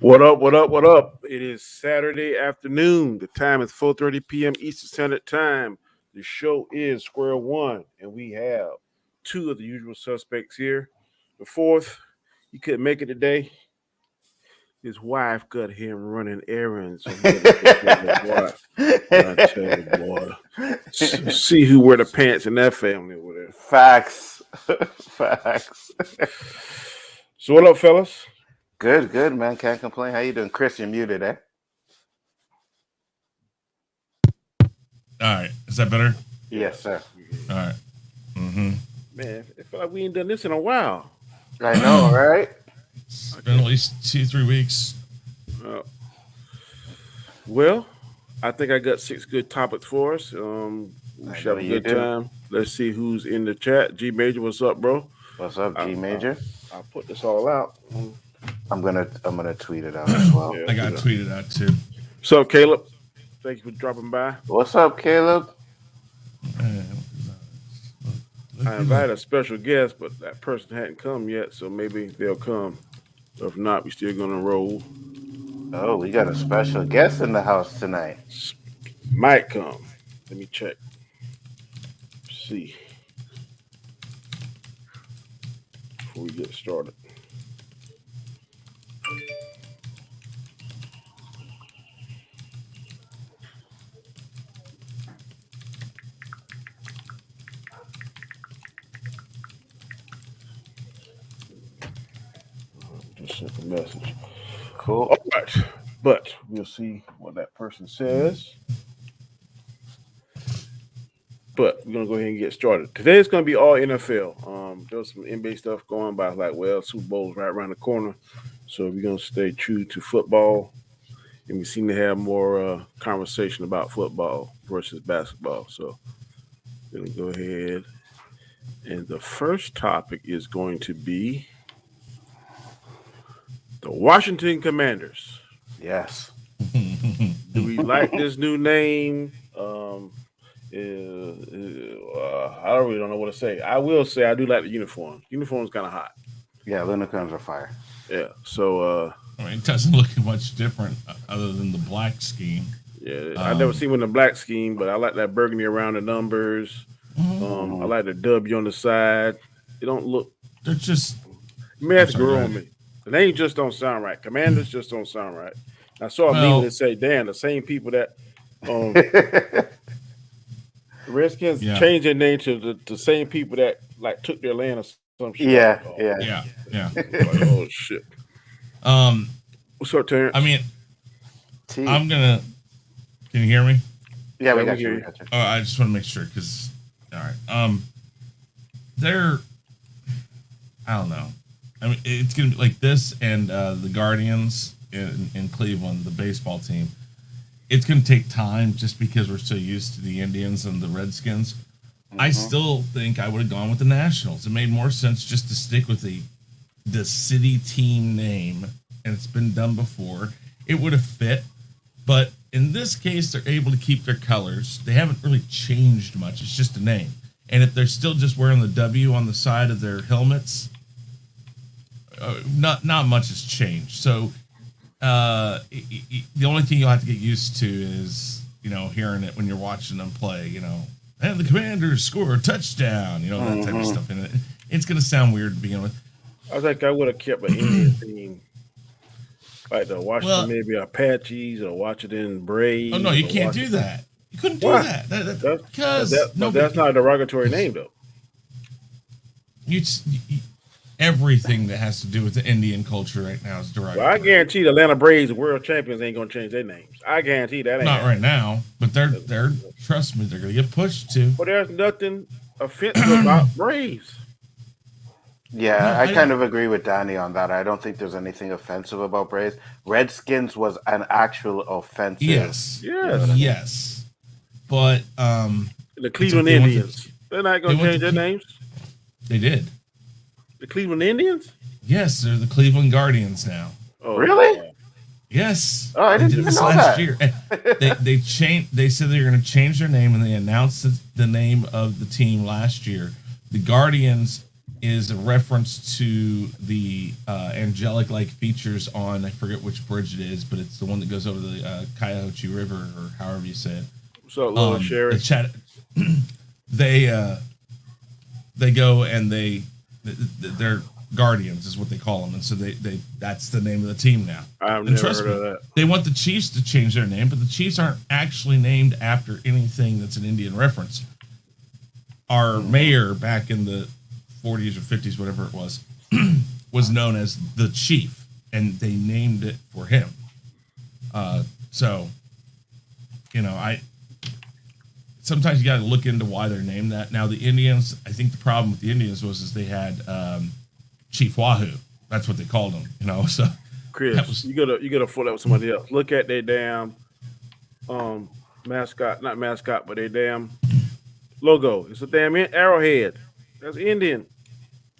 What up? What up? What up? It is Saturday afternoon. The time is 4:30 p.m. Eastern Standard Time. The show is Square One, and we have two of the usual suspects here. The fourth, he couldn't make it today. His wife got him running errands, so he had to take care of his wife. I tell you, boy, see who wear the pants in that family over there. Facts. Facts. So what up, fellas? Good, man. Can't complain. How you doing? Chris, you're muted, eh? All right. Is that better? Yes, sir. All right. Man, it feel like we ain't done this in a while. I know, right? It's been at least 2-3 weeks. Well, I think I got 6 good topics for us. We should have a good time. Let's see who's in the chat. G Major, what's up, bro? What's up, G Major? I'll put this all out. I'm gonna tweet it out as well. Yeah, I got tweeted out too. What's up, Caleb? Thank you for dropping by. What's up, Caleb? I invited a special guest, but that person hadn't come yet, so maybe they'll come. If not, we're still gonna roll. Oh, we got a special guest in the house tonight. Might come. Let me check. See. Before we get started. Just sent a message. Cool. All right. But we'll see what that person says. But we're gonna go ahead and get started. Today is gonna be all NFL. There's some NBA stuff going by. Like, well, Super Bowl's right around the corner, so we're gonna stay true to football, and we seem to have more conversation about football versus basketball. So we're gonna go ahead, and the first topic is going to be the Washington Commanders. Yes. Do we like this new name? I really don't know what to say. I will say I do like the uniforms. Uniforms kind of hot. Yeah, unicorns are fire. Yeah. So I mean, it doesn't look much different other than the black scheme. yeah, I never seen one in the black scheme, but I like that burgundy around the numbers. I like the W on the side. It don't look. They're just. You may have to grow on me. The name just don't sound right. Commanders just don't sound right. I saw a meme that say, "Damn, the same people that the Redskins changed their name to the same people that like took their land or some shit." Yeah. Like, oh shit. What's up, Terrence? I mean, I'm gonna. Can you hear me? Yeah, we got you. Oh, I just want to make sure because. All right. They're. I don't know. I mean, it's gonna be like this, and the Guardians in Cleveland, the baseball team. It's gonna take time, just because we're so used to the Indians and the Redskins. I still think I would have gone with the Nationals. It made more sense just to stick with the city team name, and it's been done before. It would have fit, but in this case, they're able to keep their colors. They haven't really changed much. It's just a name, and if they're still just wearing the W on the side of their helmets. Not much has changed. So the only thing you'll have to get used to is, hearing it when you're watching them play, and the Commanders score a touchdown, that type of stuff. And it's going to sound weird to begin with. I think I would have kept an Indian theme. Like the Washington, maybe Apaches or Washington Braves. Oh, no, you can't do that. You couldn't do that. That's not a derogatory name, though. Everything that has to do with the Indian culture right now is derogatory. Well, I guarantee the Atlanta Braves, world champions, ain't gonna change their names. I guarantee that. Not right now, but they're trust me, they're gonna get pushed to. But there's nothing offensive about Braves. Yeah, I kind of agree with Danny on that. I don't think there's anything offensive about Braves. Redskins was an actual offensive. Yes. But the Cleveland Indians, they're not gonna change their names. They did. The Cleveland Indians? Yes, they're the Cleveland Guardians now. Oh, really? Yes. Oh, I didn't even know last that. Year. They changed. They said they were going to change their name, and they announced the name of the team last year. The Guardians is a reference to the angelic-like features on, I forget which bridge it is, but it's the one that goes over the Cuyahoga River, or however you say it. What's up, little Sherry? The chat, they go and they're guardians is what they call them, and so they that's the name of the team now. I've and never trust heard me, of that. they want the Chiefs to change their name, but the Chiefs aren't actually named after anything that's an Indian reference. Our mayor back in the 40s or 50s, whatever it was known as the Chief, and they named it for him. So, I sometimes you got to look into why they're named that. Now, the Indians, I think the problem with the Indians was they had Chief Wahoo. That's what they called him, So, Chris, you gotta follow that with somebody else. Look at their damn mascot, not mascot, but their damn logo. It's a damn arrowhead. That's Indian.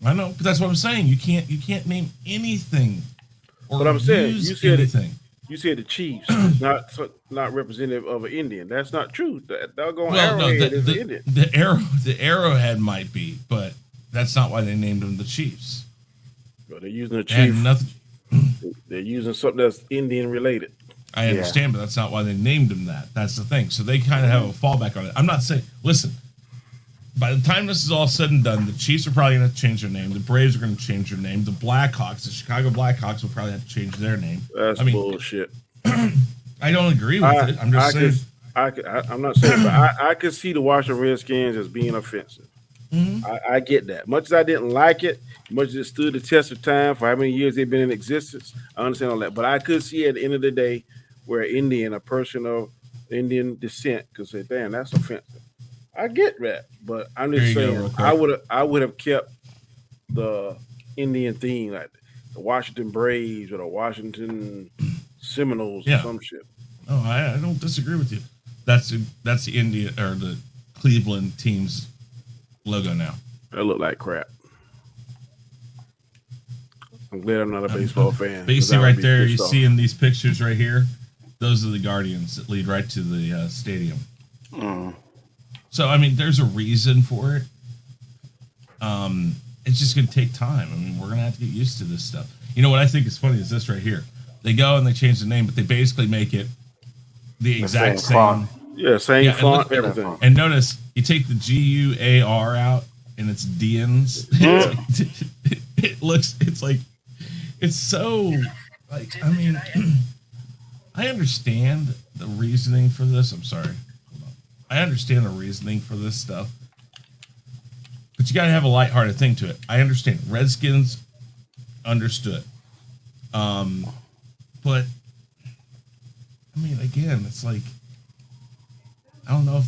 I know, but that's what I'm saying. You can't name anything. But I'm saying you said anything. You said the Chiefs, not representative of an Indian. That's not true. That doggone arrowhead is Indian. The arrowhead might be, but that's not why they named them the Chiefs. But they're using a chief. Nothing. They're using something that's Indian related. I understand, but that's not why they named them that. That's the thing. So they kind of have a fallback on it. I'm not saying. Listen, by the time this is all said and done, the Chiefs are probably going to change their name. The Braves are going to change their name. The Blackhawks, the Chicago Blackhawks, will probably have to change their name. That's bullshit. I don't agree with it. I'm just saying. I'm not saying, but I could see the Washington Redskins as being offensive. Mm-hmm. I get that. Much as I didn't like it, much as it stood the test of time for how many years they've been in existence, I understand all that. But I could see at the end of the day where a person of Indian descent could say, "Damn, that's offensive." I get that, but I'm just saying I would have kept the Indian theme, like the Washington Braves or the Washington Seminoles or some shit. Oh, I don't disagree with you. That's the India or the Cleveland team's logo now. That look like crap. I'm glad I'm not a baseball fan. But you see right there, you see in these pictures right here, those are the guardians that lead right to the stadium. So, I mean, there's a reason for it. It's just going to take time. I mean, we're going to have to get used to this stuff. You know what I think is funny is this right here. They go and they change the name, but they basically make it the exact same font. Yeah, same font, everything. And notice, you take the GUAR out, and it's Dians. It's so, like, I mean, I understand the reasoning for this. I'm sorry. I understand the reasoning for this stuff. But you got to have a lighthearted thing to it. I understand. Redskins understood. But, I mean, again, it's like, I don't know if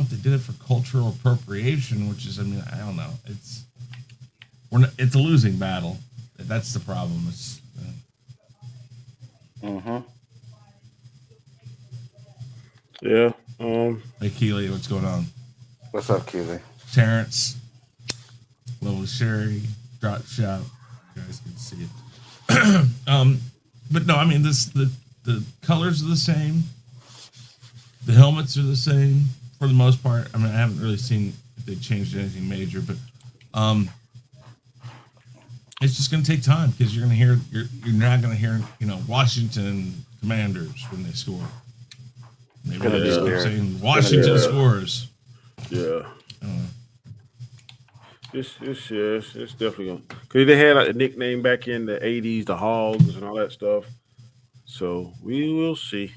they did it for cultural appropriation, which is, I mean, I don't know. It's a losing battle. That's the problem. It's, Yeah. Hey, Keely, what's going on? What's up, Keely? Terrence, Little Sherry, Drop Shop. You guys can see it. But no, I mean, the colors are the same. The helmets are the same for the most part. I mean, I haven't really seen if they changed anything major, but it's just going to take time because you're not going to hear Washington Commanders when they score. Maybe they'll just keep saying Washington scores. Yeah. It's definitely going because they had like a nickname back in the 80s, the Hogs and all that stuff. So we will see.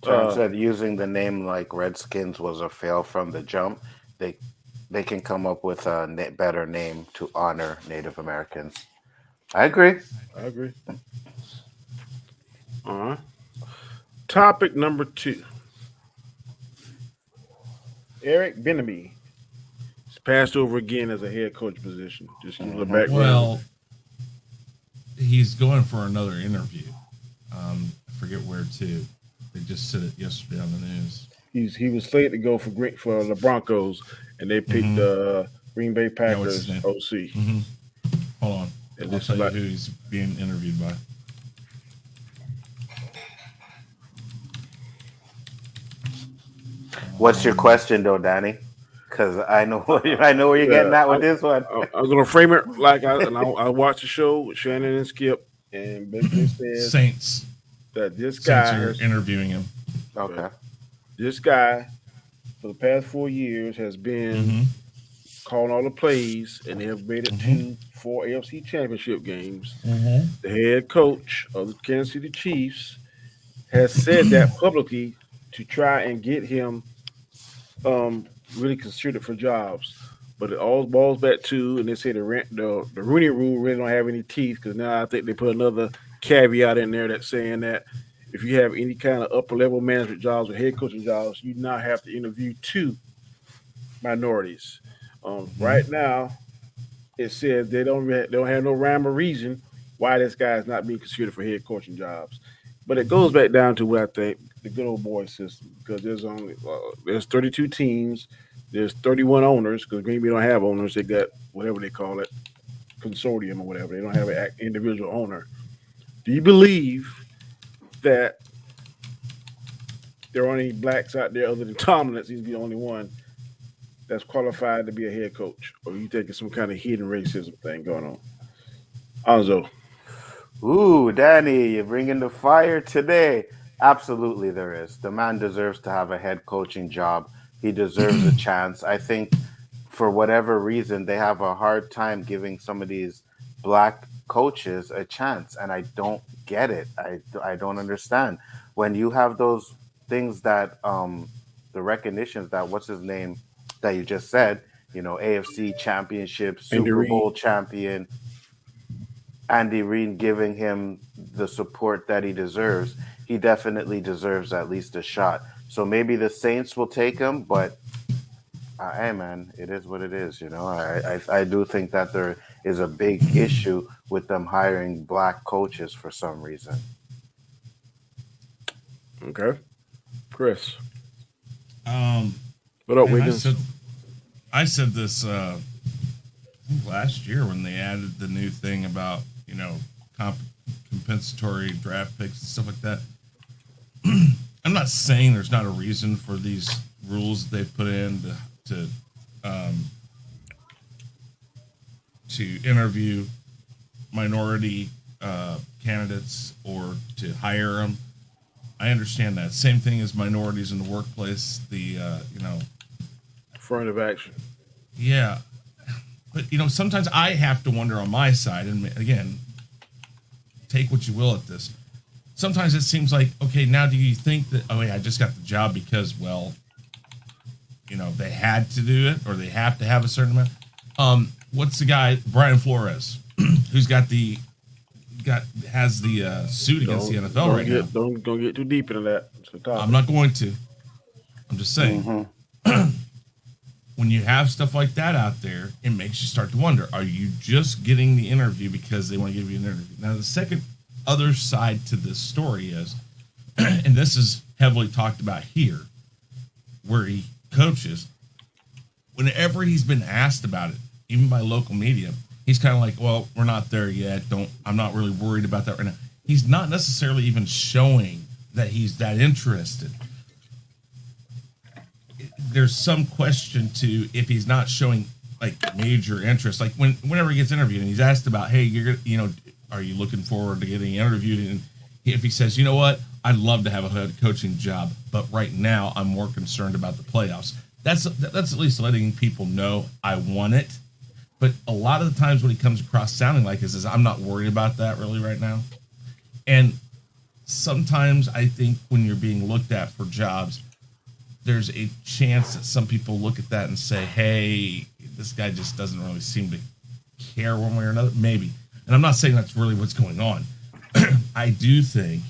John said using the name like Redskins was a fail from the jump. They can come up with a better name to honor Native Americans. I agree. All right. Topic number 2. Eric Bieniemy is passed over again as a head coach position. Just give a little background. Well, he's going for another interview. I forget where to. They just said it yesterday on the news. He was slated to go for the Broncos, and they picked Green Bay Packers OC. Mm-hmm. Hold on. I'll tell you who he's being interviewed by. What's your question, though, Danny? Because I know I know where you're getting at with this one. I'm gonna frame it like I watched the show with Shannon and Skip, and basically says Saints. that this Saints guy are has interviewing him. Okay. this guy for the past 4 years has been Mm-hmm. calling all the plays, and they have made it Mm-hmm. to 4 AFC Championship games. Mm-hmm. The head coach of the Kansas City Chiefs has said that publicly to try and get him really considered for jobs. But it all balls back to, and they say the Rooney Rule really don't have any teeth because now I think they put another caveat in there that's saying that if you have any kind of upper level management jobs or head coaching jobs, you now have to interview two minorities. Mm-hmm. Right now, it says they don't have no rhyme or reason why this guy is not being considered for head coaching jobs. But it goes back down to what I think the good old boy system because there's 32 teams, there's 31 owners because Green Bay don't have owners. They got whatever they call it, consortium or whatever. They don't have an individual owner. Do you believe that there are any blacks out there other than Tomlin that seems to be the only one that's qualified to be a head coach, or you think it's some kind of hidden racism thing going on? Anzo. Ooh, Danny, you're bringing the fire today. Absolutely, there is. The man deserves to have a head coaching job. He deserves a chance. I think for whatever reason, they have a hard time giving some of these black coaches a chance, and I don't get it. I don't understand. When you have those things that the recognitions that what's his name that you just said, AFC championship, Andy Super Reid. Bowl champion, Andy Reid giving him the support that he deserves, he definitely deserves at least a shot. So maybe the Saints will take him, but hey, man, it is what it is. I do think that there is a big issue with them hiring black coaches for some reason. Okay. Chris. Um, What up, and Wiggins? I said this I think last year when they added the new thing about comp- compensatory draft picks and stuff like that. I'm not saying there's not a reason for these rules they've put in um, to interview minority candidates or to hire them. I understand that. Same thing as minorities in the workplace. Affirmative action. Yeah, but sometimes I have to wonder on my side, and again, take what you will at this. Sometimes it seems like, okay, now do you think that, oh yeah, I just got the job because, well, they had to do it or they have to have a certain amount. What's the guy, Ben Flores, who's has the suit against the NFL right now? Don't get too deep into that. I'm not going to. I'm just saying. Mm-hmm. When you have stuff like that out there, it makes you start to wonder, are you just getting the interview because they want to give you an interview? Now, the second other side to this story is, and this is heavily talked about here, where he coaches, whenever he's been asked about it, even by local media, he's kind of like, well, we're not there yet. I'm not really worried about that right now. He's not necessarily even showing that he's that interested. There's some question to if he's not showing like major interest, like whenever he gets interviewed and he's asked about, hey, are you looking forward to getting interviewed? And if he says, you know what, I'd love to have a head coaching job, but right now I'm more concerned about the playoffs. That's at least letting people know I want it. But a lot of the times when he comes across sounding like this is, I'm not worried about that really right now. And sometimes I think when you're being looked at for jobs, there's a chance that some people look at that and say, hey, this guy just doesn't really seem to care one way or another. Maybe. And I'm not saying that's really what's going on. I do think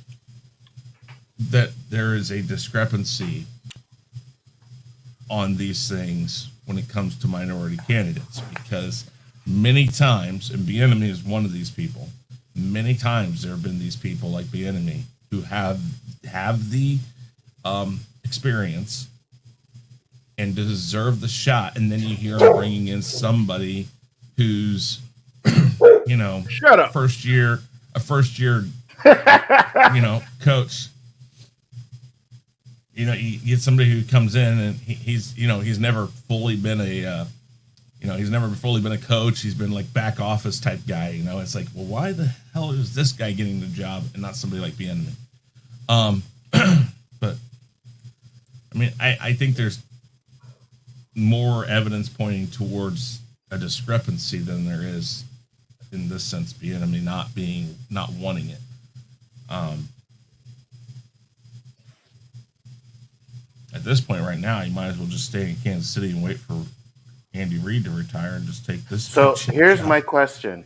that there is a discrepancy on these things when it comes to minority candidates because many times, and Bieniemy is one of these people, many times there have been these people like Bieniemy who have the experience and deserve the shot, and then you hear him bringing in somebody who's Shut up. a first year coach. you get somebody who comes in and he's never fully been a he's never fully been a coach. He's been like back office type guy. It's like, well, why the hell is this guy getting the job and not somebody like Bieniemy? But I mean, I think there's more evidence pointing towards a discrepancy than there is in this sense, Bieniemy not wanting it. At this point right now, you might as well just stay in Kansas City and wait for Andy Reid to retire and just take this. So here's my question.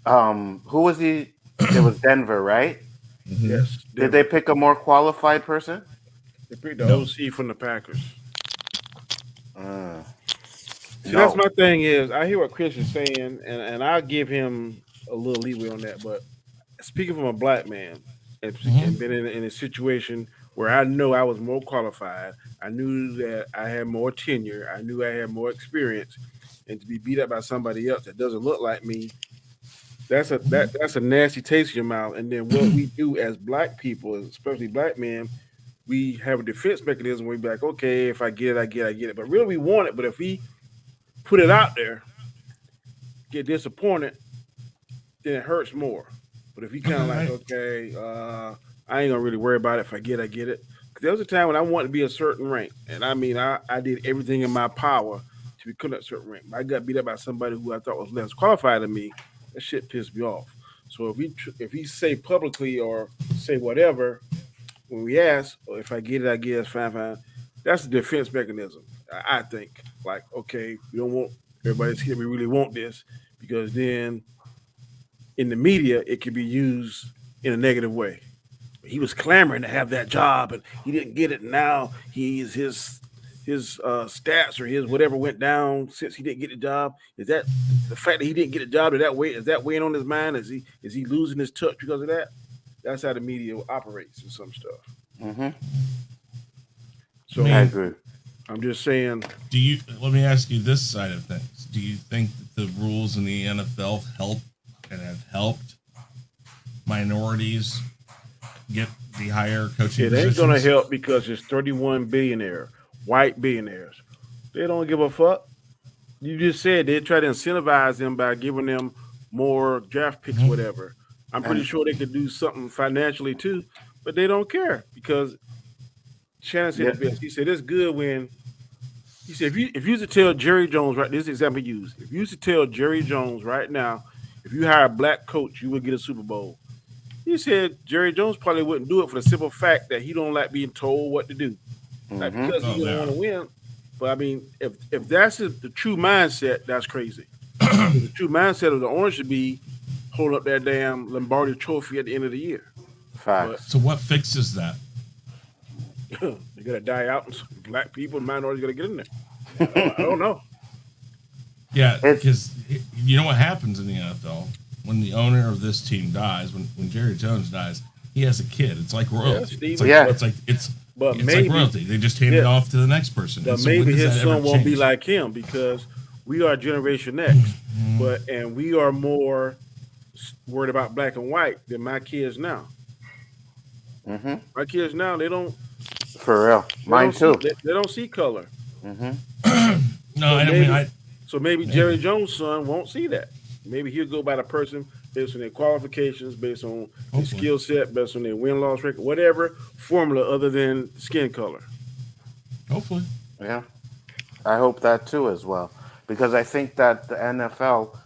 Who was he? It was Denver, right? Mm-hmm. Yes. Did they pick a more qualified person? They picked the OC from the Packers. See, No. that's my thing is I hear what Chris is saying, and I'll give him a little leeway on that. But speaking from a black man and been in a situation where I know I was more qualified, I knew that I had more tenure, I knew I had more experience, and to be beat up by somebody else that doesn't look like me, that's a nasty taste in your mouth. And then what we do as black people, especially black men, we have a defense mechanism where we be like, okay, if I get it, I get it. But really we want it. But if we put it out there, get disappointed, then it hurts more. But if you kind of like, okay, I ain't gonna really worry about it. If I get it. Because there was a time when I wanted to be a certain rank, and I mean, I did everything in my power to become that certain rank. I got beat up by somebody who I thought was less qualified than me. That shit pissed me off. So if he say publicly or say whatever when we ask, or if I get it, it's fine. That's the defense mechanism. I think, like, okay, we don't want everybody to see we really want this, because then in the media it could be used in a negative way. He was clamoring to have that job and he didn't get it. Now his stats or his whatever went down since he didn't get the job. Is that the fact that he didn't get a job? Is that weighing on his mind? Is he losing his touch because of that? That's how the media operates and some stuff. Mm-hmm. So I agree. I'm just saying. Let me ask you this side of things. Do you think that the rules in the NFL help and have helped minorities get the higher coaching It ain't positions? going to help because it's 31 white billionaires. They don't give a fuck. You just said they try to incentivize them by giving them more draft picks, whatever. I'm pretty sure they could do something financially too, but they don't care because Shannon said the best. He said it's good when he said if you used to tell Jerry Jones, right, this is the example he used. If you used to tell Jerry Jones right now, if you hire a black coach, you would get a Super Bowl. He said Jerry Jones probably wouldn't do it for the simple fact that he don't like being told what to do. Like, because he don't want to win. But I mean, if that's the true mindset, that's crazy. The true mindset of the owner should be hold up that damn Lombardi trophy at the end of the year. Facts. So what fixes that? They gotta die out, and black people and minorities gotta get in there. I don't know. Yeah, because you know what happens in the NFL when the owner of this team dies, when Jerry Jones dies, he has a kid. It's like royalty. It's like royalty. They just hand it off to the next person. But so maybe his son won't be change? like him because we are Generation X, and we are more worried about black and white than my kids now. Mm-hmm. My kids now, they don't. For real, mine too. They don't see color. Mm-hmm. So maybe Jerry Jones' son won't see that. Maybe he'll go by the person based on their qualifications, based on their skill set, based on their win-loss record, whatever formula other than skin color. Hopefully. Yeah. I hope that too as well. Because I think that the NFL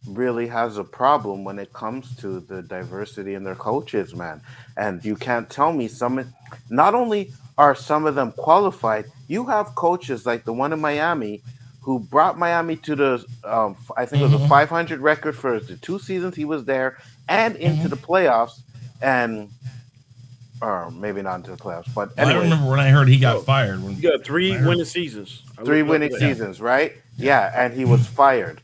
really has a problem when it comes to the diversity in their coaches, man. And you can't tell me not only are some of them qualified, you have coaches like the one in Miami who brought Miami to the, I think it was a 500 record for the 2 seasons he was there and into the playoffs, or maybe not into the playoffs, but anyway. I remember when I heard he got fired. He got 3 winning seasons. 3 winning seasons, right? Yeah, and he was fired.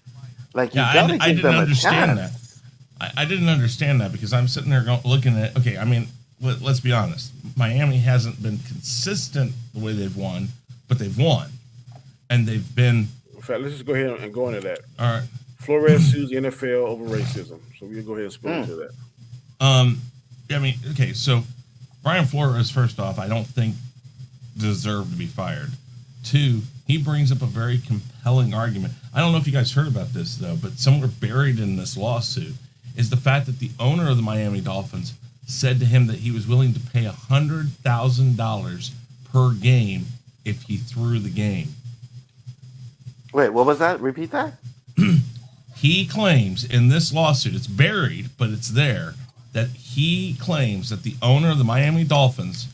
Like, you gotta give them a chance. I didn't understand that because I'm sitting there looking at, okay, I mean, let's be honest. Miami hasn't been consistent the way they've won, but they've won. And they've been. In fact, let's just go ahead and go into that. All right. Flores sues the NFL over racism. So we'll go ahead and split into that. I mean, okay, so Brian Flores, first off, I don't think deserve to be fired. Two, he brings up a very compelling argument. I don't know if you guys heard about this, though, but somewhere buried in this lawsuit is the fact that the owner of the Miami Dolphins said to him that he was willing to pay $100,000 per game if he threw the game. Wait, what was that? Repeat that? He claims in this lawsuit, it's buried, but it's there, that he claims that the owner of the Miami Dolphins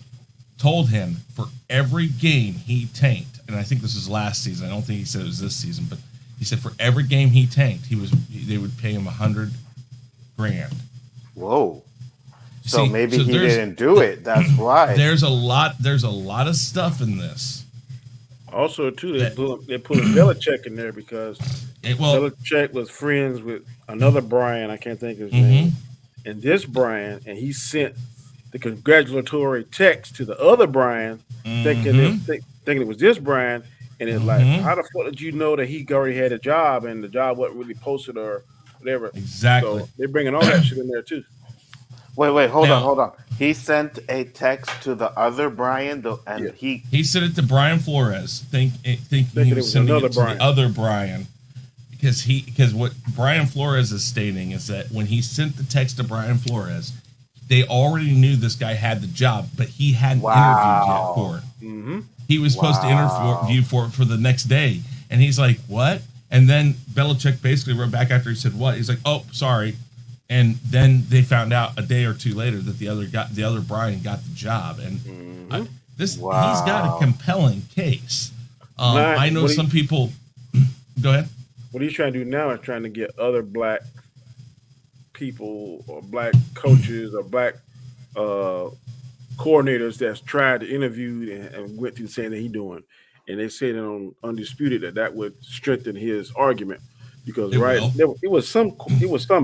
told him for every game he tanked, and I think this was last season. I don't think he said it was this season, but he said for every game he tanked, they would pay him $100,000. Whoa. So See, maybe he didn't do it. That's why. There's a lot of stuff in this. Also, too, they put a Belichick in there because Belichick was friends with another Brian. I can't think of his name. And this Brian, and he sent the congratulatory text to the other Brian, thinking it was this Brian. And it's like, how the fuck did you know that he already had a job and the job wasn't really posted or whatever? Exactly. So they're bringing all that shit in there, too. Wait, hold on. He sent a text to the other Brian, he sent it to Brian Flores, thinking he was sending it to the other Brian, because what Brian Flores is stating is that when he sent the text to Brian Flores, they already knew this guy had the job, but he hadn't interviewed yet for it. Mm-hmm. He was supposed to interview for it for the next day, and he's like, "What?" And then Belichick basically wrote back after he said, "What?" He's like, "Oh, sorry." And then they found out a day or two later that the other Brian got the job, and he's got a compelling case. I know some people. Go ahead. What he's trying to do now is trying to get other black people or black coaches or black coordinators that's tried to interview and went through saying that he's doing, and they said on Undisputed that would strengthen his argument. Because it was some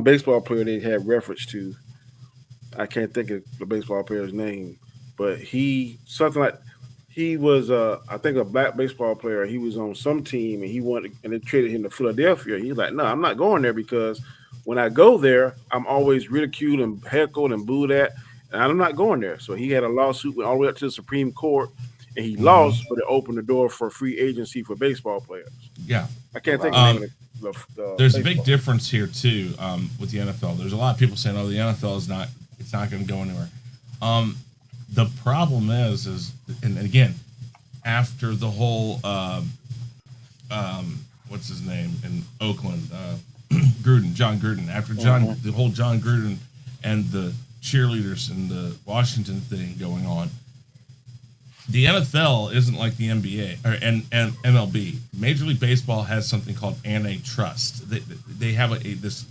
baseball player they had reference to. I can't think of the baseball player's name, but he was I think a black baseball player. He was on some team and they traded him to Philadelphia. He's like, no, I'm not going there because when I go there, I'm always ridiculed and heckled and booed at, and I'm not going there. So he had a lawsuit went all the way up to the Supreme Court, and he lost, but it opened the door for free agency for baseball players. Yeah, I can't think of the name of it. There's a big difference here too with the NFL. There's a lot of people saying, "Oh, the NFL is not going to go anywhere." The problem is, and again, after the whole what's his name in Oakland, John Gruden. After the whole John Gruden and the cheerleaders and the Washington thing going on. The NFL isn't like the NBA or MLB. Major League Baseball has something called antitrust. They have this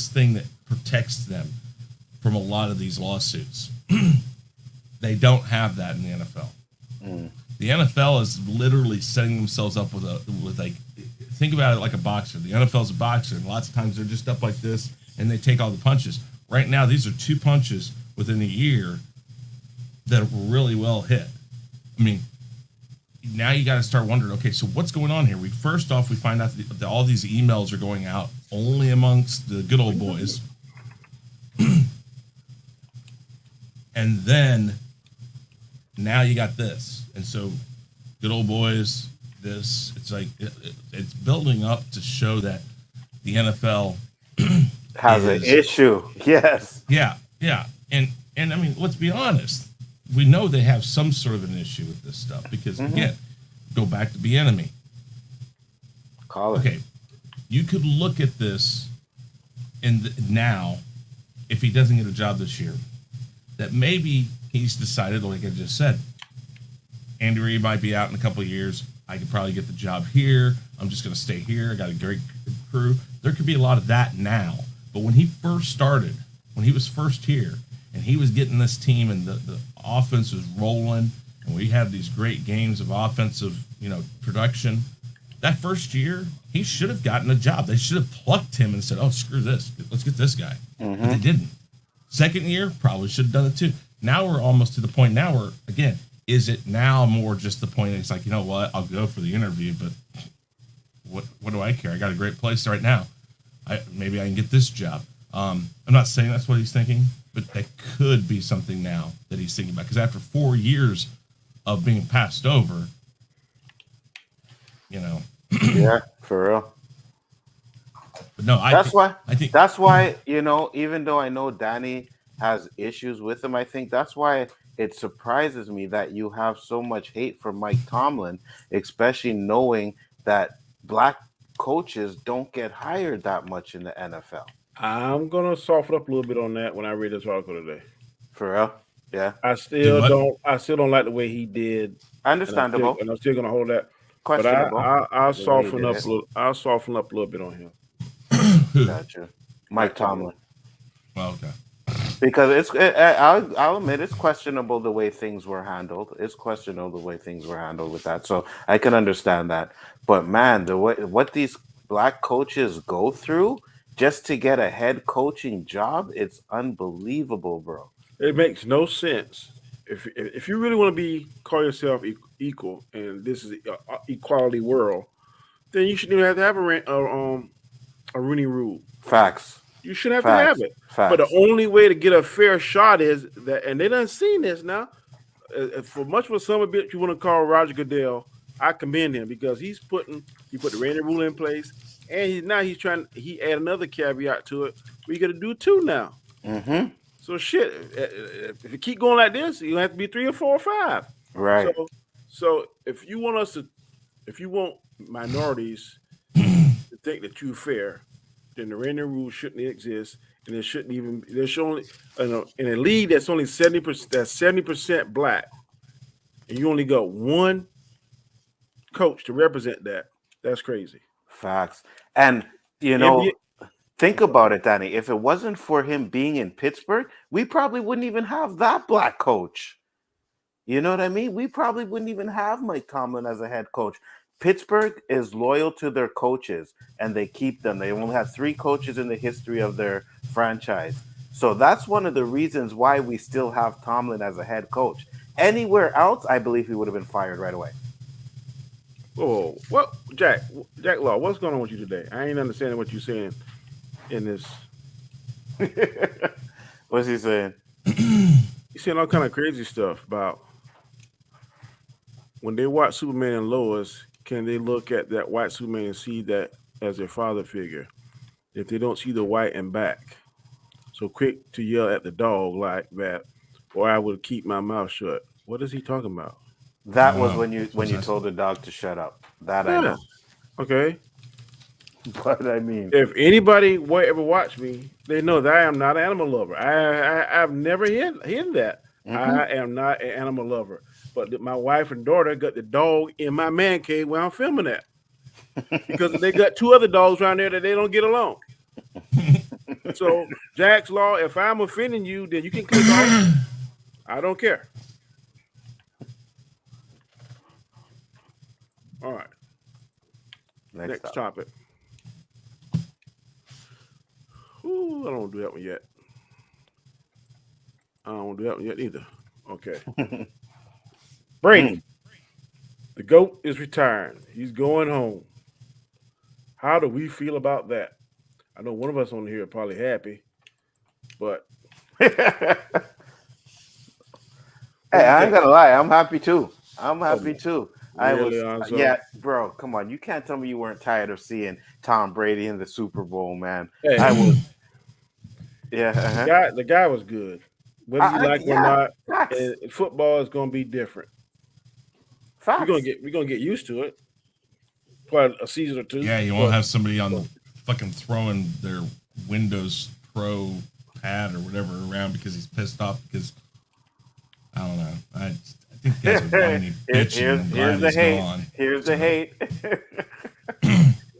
thing that protects them from a lot of these lawsuits. They don't have that in the NFL. The NFL is literally setting themselves up with think about it like a boxer. The NFL is a boxer, and lots of times they're just up like this and they take all the punches. Right now, these are 2 punches within a year that were really well hit. I mean, now you got to start wondering, okay, so what's going on here? We find out that all these emails are going out only amongst the good old boys. And then now you got this. And so good old boys, it's like it's building up to show that the NFL has an issue. Yes. Yeah. And I mean, let's be honest. We know they have some sort of an issue with this stuff because, again, go back to Bieniemy. Okay, you could look at this now, if he doesn't get a job this year, that maybe he's decided, like I just said, Andy Reid might be out in a couple of years. I could probably get the job here. I'm just going to stay here. I got a great crew. There could be a lot of that now. But when he first started, when he was first here, and he was getting this team and the offense was rolling, and we had these great games of offensive, production. That first year, he should have gotten a job. They should have plucked him and said, "Oh, screw this. Let's get this guy." But they didn't. Second year, probably should have done it too. Now we're almost to the point now where, again, is it now more just the point? It's like, you know what? I'll go for the interview, but what do I care? I got a great place right now. Maybe I can get this job. I'm not saying that's what he's thinking, but that could be something now that he's thinking about. Because after 4 years of being passed over. You know, Yeah, for real. but no, That's why. I think That's why, even though I know Danny has issues with him, I think that's why it surprises me that you have so much hate for Mike Tomlin, especially knowing that black coaches don't get hired that much in the NFL. I'm gonna soften up a little bit on that when I read this article today. For real? Yeah. I did still what? don't. I still don't like the way he did, Understandable. and I'm still gonna hold that. But Questionable. I'll The way he soften did up it. a little. I'll soften up a little bit on him. Who? Gotcha. Mike Mike Tomlin. Tomlin. Well, okay. Because I'll admit it's questionable the way things were handled. It's questionable the way things were handled with that. So I can understand that. But man, the way what these black coaches go through just to get a head coaching job, it's unbelievable, bro. It makes no sense. If you really want to call yourself equal, and this is a equality world, then you shouldn't even have to have a Rooney Rule. Facts. You shouldn't have to have Facts. it. But the Facts. only way to get a fair shot is that, and they done seen this now. For much of a summer bit, you want to call Roger Goodell, I commend him because he put the Randy Rule in place, and he add another caveat to it. We got to do two now. Mm-hmm. So shit, if you keep going like this, you have to be 3 or 4 or 5. Right. So if you want minorities to think that you're fair, then the Randy Rule shouldn't exist, and it shouldn't even. There's only in a league that's only 70%. That's 70% black, and you only got one coach to represent that. That's crazy. Facts. And you The know, NBA, think I'm sorry. about it, Danny. If it wasn't for him being in Pittsburgh, we probably wouldn't even have that black coach. You know what I mean? We probably wouldn't even have Mike Tomlin as a head coach. Pittsburgh is loyal to their coaches and they keep them. They only have 3 coaches in the history of their franchise. So that's one of the reasons why we still have Tomlin as a head coach. Anywhere else, I believe he would have been fired right away. Whoa, what, Jack Law? What's going on with you today? I ain't understanding what you're saying in this. What's he saying? You're saying all kind of crazy stuff about when they watch Superman and Lois. Can they look at that white Superman and see that as their father figure? If they don't see the white and back, so quick to yell at the dog like that, or I would keep my mouth shut. What is he talking about? That was Oh, when you told the dog to shut up. That I Yeah. know. Okay. But I mean, If anybody will ever watch me, they know that I am not an animal lover. I've never hidden that. mhm. I am not an animal lover. But my wife and daughter got the dog in my man cave where I'm filming at because they got 2 other dogs around there that they don't get along. So Jack's Law, if I'm offending you, then you can click off. I don't care. All right. Next up. topic. Ooh, I don't want to do that one yet. I don't want to do that one yet either. Okay. Brady, the GOAT is retiring. He's going home. How do we feel about that? I know one of us on here are probably happy, but Hey, what do you I ain't think? gonna lie, I'm happy too. I'm Come happy on. too. I Really, was, Alonzo? yeah, bro. Come on, you can't tell me you weren't tired of seeing Tom Brady in the Super Bowl, man. Hey, I was, yeah, uh-huh. the guy was good. Whether you like him or Yeah, not, facts, football is going to be different. facts. We're gonna get used to it. Probably a season or two, Yeah, you won't but have somebody on the fucking throwing their Windows Pro pad or whatever around because he's pissed off because I don't know. I think the guy's a whiny bitch and I'm Here's glad the he's hate. gone. Here's the So, hate.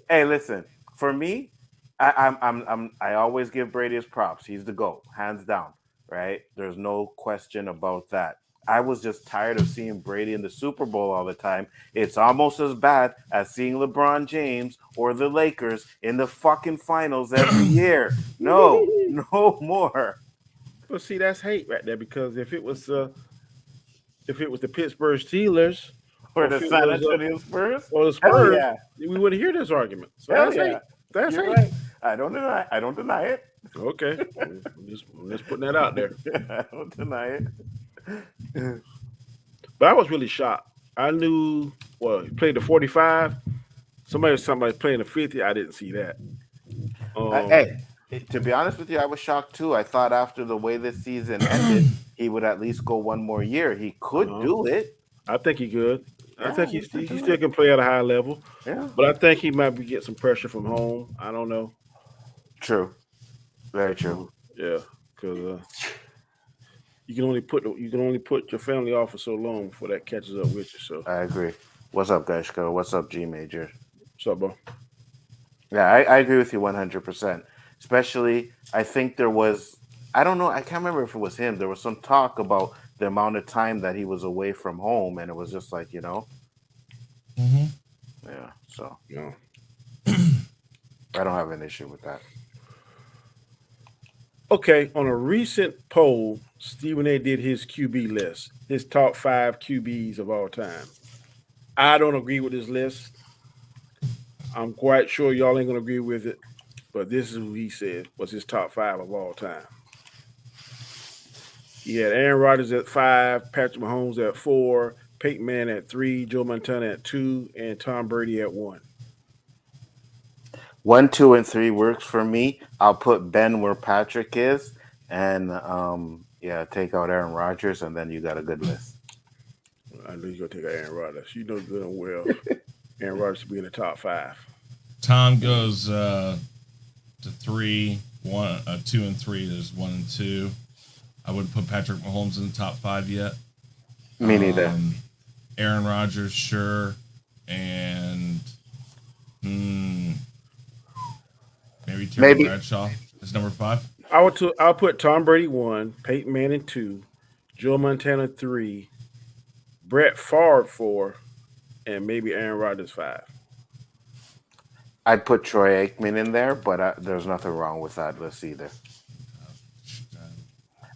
Hey, listen. For me, I always give Brady his props. He's the GOAT, hands down. Right? There's no question about that. I was just tired of seeing Brady in the Super Bowl all the time. It's almost as bad as seeing LeBron James or the Lakers in the fucking finals every year. No, no more. but see, that's hate right there because if it was the Pittsburgh Steelers Or or the if it San was Antonio Spurs. or the Hell Spurs, yeah. we wouldn't hear this argument. So Hell that's yeah. hate. That's You're hate. right. I don't deny. I don't deny it. Okay, I'm just putting that out there. I don't deny it. But I was really shocked. I knew, well, he played the 45. Somebody playing the 50. I didn't see that. Um, Hey, to be honest with you, I was shocked too. I thought after the way this season ended, he would at least go one more year. He could uh, do it. I think he could. I Yeah, think he could he do still it. can play at a high level, Yeah, but I think he might be get some pressure from home. I don't know. true. Very true. Yeah, because you can only put your family off for so long before that catches up with you. So, I agree. What's up, Gashko? What's up, G Major? what's up, bro? Yeah, I agree with you 100%. Especially, I think there was, I don't know, I can't remember if it was him. There was some talk about the amount of time that he was away from home, and it was just like, Mm-hmm. yeah. So No. I don't have an issue with that. Okay, on a recent poll, Stephen A. did his QB list, his top 5 QBs of all time. I don't agree with this list. I'm quite sure y'all ain't gonna agree with it, but this is who he said was his top 5 of all time. He had Aaron Rodgers at 5, Patrick Mahomes at 4, Peyton Manning at 3, Joe Montana at 2, and Tom Brady at 1. 1, 2, and 3 works for me. I'll put Ben where Patrick is, and yeah, take out Aaron Rodgers, and then you got a good list. I know you're gonna take Aaron Rodgers. You know good and well Aaron Rodgers to be in the top 5. Tom goes to 3, 1, 2, and 3. There's 1 and 2. I wouldn't put Patrick Mahomes in the top 5 yet. Me neither. Aaron Rodgers, sure, and maybe Terry Bradshaw is number 5. I'll put Tom Brady 1, Peyton Manning 2, Joe Montana 3, Brett Favre 4, and maybe Aaron Rodgers 5. I'd put Troy Aikman in there, but there's nothing wrong with that list either.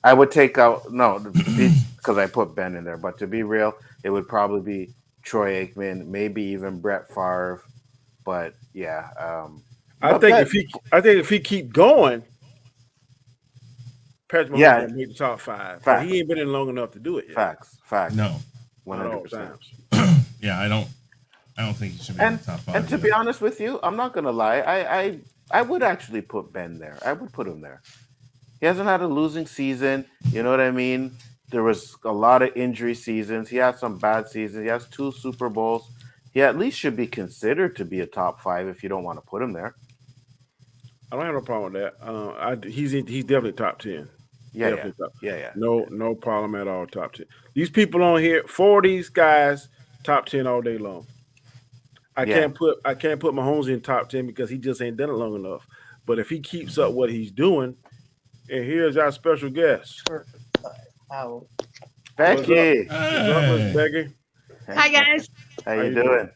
I would take out because I put Ben in there, but to be real, it would probably be Troy Aikman, maybe even Brett Favre. But yeah, I think if he keep going, Patrick Mahomes gonna make the top 5. But he ain't been in long enough to do it yet. Facts. No, 100%. Yeah, I don't think he should be in the top 5. And to be honest with you, I'm not gonna lie. I would actually put Ben there. I would put him there. He hasn't had a losing season. You know what I mean? There was a lot of injury seasons. He had some bad seasons. He has 2 Super Bowls. He at least should be considered to be a top 5 if you don't want to put him there. I don't have no problem with that. He's definitely top 10. Yeah. No problem at all. Top 10. These people on here, 4 of these guys, top 10 all day long. I can't put Mahomes in top 10 because he just ain't done it long enough. But if he keeps up what he's doing, and here's our special guest, Becky. What's up, Becky? Hi guys. How you doing?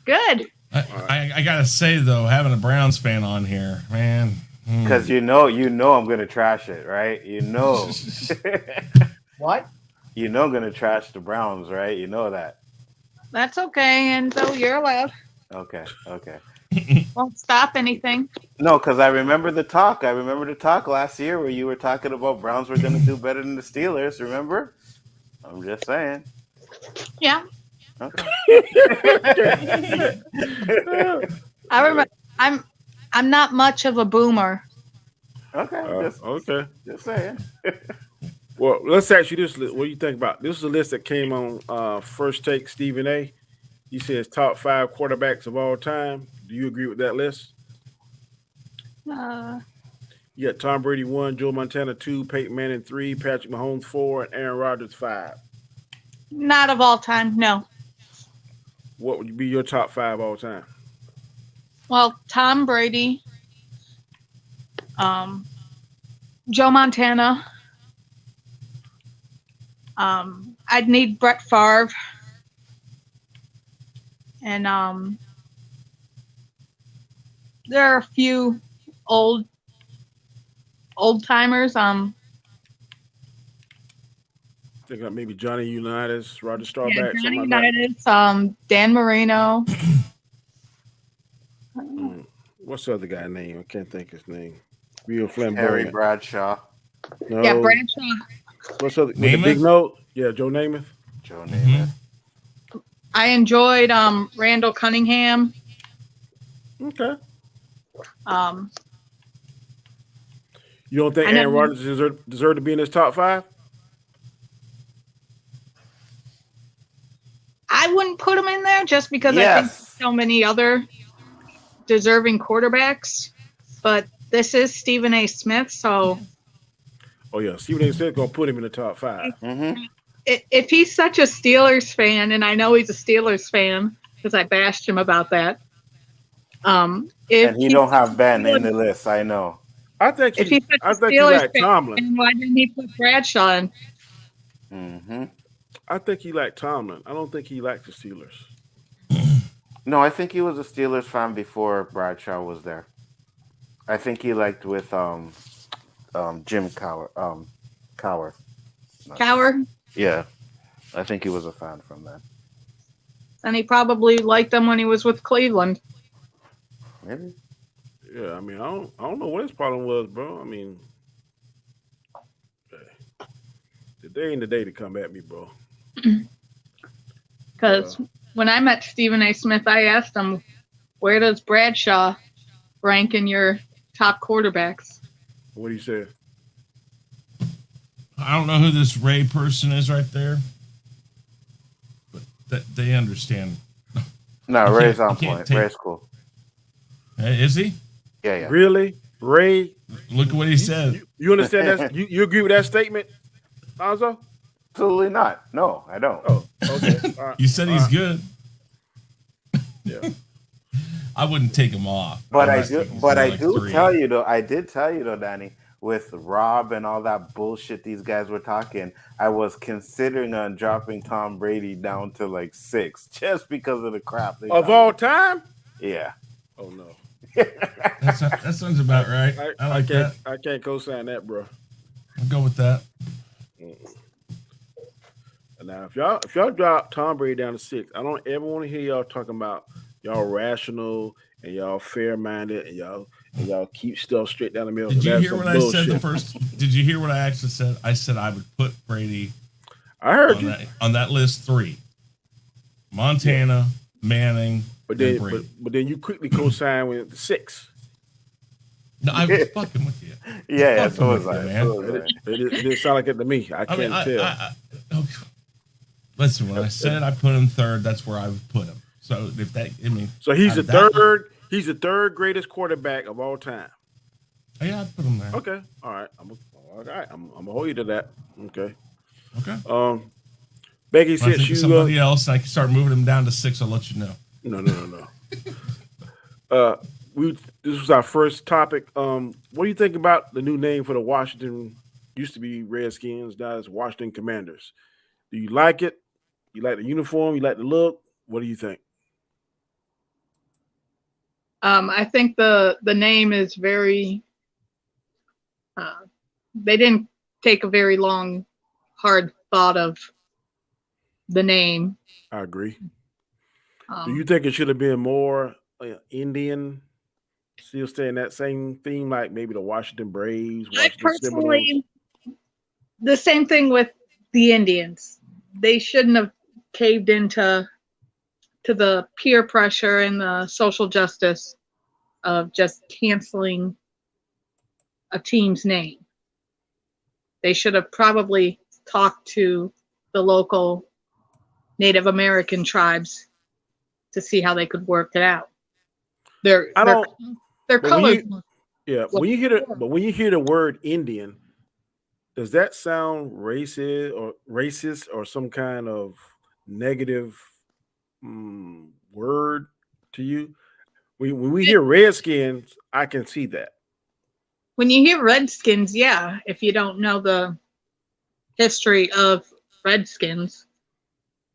Good. I gotta say though, having a Browns fan on here, man, because you know I'm gonna trash it, right? You know. What? You know I'm gonna trash the Browns, right? You know that. That's okay, and so you're allowed. Okay. Won't stop anything. No, because I remember the talk. I remember the talk last year where you were talking about Browns were going to do better than the Steelers. Remember? I'm just saying. Yeah. Okay. I remember. I'm not much of a boomer. Okay. Just saying. Well, let's ask you this list. What do you think about this? Is a list that came on First Take Stephen A. He says top 5 quarterbacks of all time. Do you agree with that list? You got Tom Brady 1, Joe Montana 2, Peyton Manning 3, Patrick Mahomes 4, and Aaron Rodgers 5. Not of all time, no. What would be your top 5 all time? Well, Tom Brady, Joe Montana. I'd need Brett Favre. And there are a few old timers. Think about maybe Johnny Unitas, Roger Staubach, Johnny something like Unitas, Dan Marino. that. What's the other guy's name? I can't think his name. Real flamboyant. Harry Bradshaw. No. Yeah, Bradshaw. What's the other? With the big note? Yeah, Joe Namath. Joe Namath. I enjoyed Randall Cunningham. Okay. You don't think I know- Aaron Rodgers deserve to be in his top 5? I wouldn't put him in there just because I think Yes. so many other deserving quarterbacks. But this is Stephen A. Smith, so Oh yeah, Stephen A. Smith gonna put him in the top 5. Mm-hmm. if he's such a Steelers fan, and I know he's a Steelers fan because I bashed him about that. If And he he's don't have such a Ben in Steelers- the list. I know. I think If he, he's such I a think he Steelers like fan, Tomlin. then why didn't he put Bradshaw in? Mm-hmm. I think he like Tomlin. I don't think he likes the Steelers. No, I think he was a Steelers fan before Bradshaw was there. I think he liked with Jim Cowher. Cowher. Cowher? Yeah, I think he was a fan from that. And he probably liked them when he was with Cleveland. Maybe. Yeah, I mean, I don't know what his problem was, bro. I mean, the day ain't the day to come at me, bro. Because when I met Stephen A. Smith, I asked him, where does Bradshaw rank in your top quarterbacks? What do you say? I don't know who this Ray person is right there, but they understand. No, You Ray's can't- on you can't point. take- Ray's cool. Is he? Yeah. Really, Ray? Look at what he said. You understand that? You agree with that statement, Alonzo? Absolutely not. No, I don't. Oh, okay. All right. You said he's All right. good. Yeah. I wouldn't take him off. But I unless do. he was But I like do 3. tell you though. I did tell you though, Danny. With Rob and all that bullshit these guys were talking, I was considering on dropping Tom Brady down to like 6 just because of the crap. They Of talk all about. time? Yeah. Oh no. That sounds about right. I like that. I can't co-sign that, bro. I'll go with that. Now, if y'all drop Tom Brady down to 6, I don't ever want to hear y'all talking about y'all rational and y'all fair-minded and y'all keep stuff straight down the middle. Did you That's hear some what I said bullshit. the first? Did you hear what I actually said? I said I would put Brady I heard you, on that list 3. Montana, Manning, but and then Brady. but then you quickly co-sign with the 6. No, I was fucking with you. Yeah. Fuck So was you, I. man. So was I. It didn't sound like it to me. I I can't mean, tell. okay. Listen, when I said I put him 3rd, that's where I would put him. So if that, I mean, So he's the out of that- third. He's the third greatest quarterback of all time. Yeah, I'd put him there. Okay, all right. I'm gonna hold you to that. Okay. Okay. Becky When I said think you. of somebody else, I can start moving him down to 6. I'll let you know. No. This was our first topic. What do you think about the new name for the Washington? Used to be Redskins, now it's Washington Commanders. Do you like it? You like the uniform? You like the look? What do you think? I think the name is very. They didn't take a very long, hard thought of the name. I agree. Do you think it should have been more Indian? Still stay in that same theme, like maybe the Washington Braves, I Washington Seminoles? personally, the same thing with the Indians. They shouldn't have caved into the peer pressure and the social justice of just canceling a team's name. They should have probably talked to the local Native American tribes to see how they could work it out. Their But colors. when you hear the word Indian, does that sound racist or some kind of negative word to you? When we hear Redskins, I can see that. When you hear Redskins, yeah, if you don't know the history of Redskins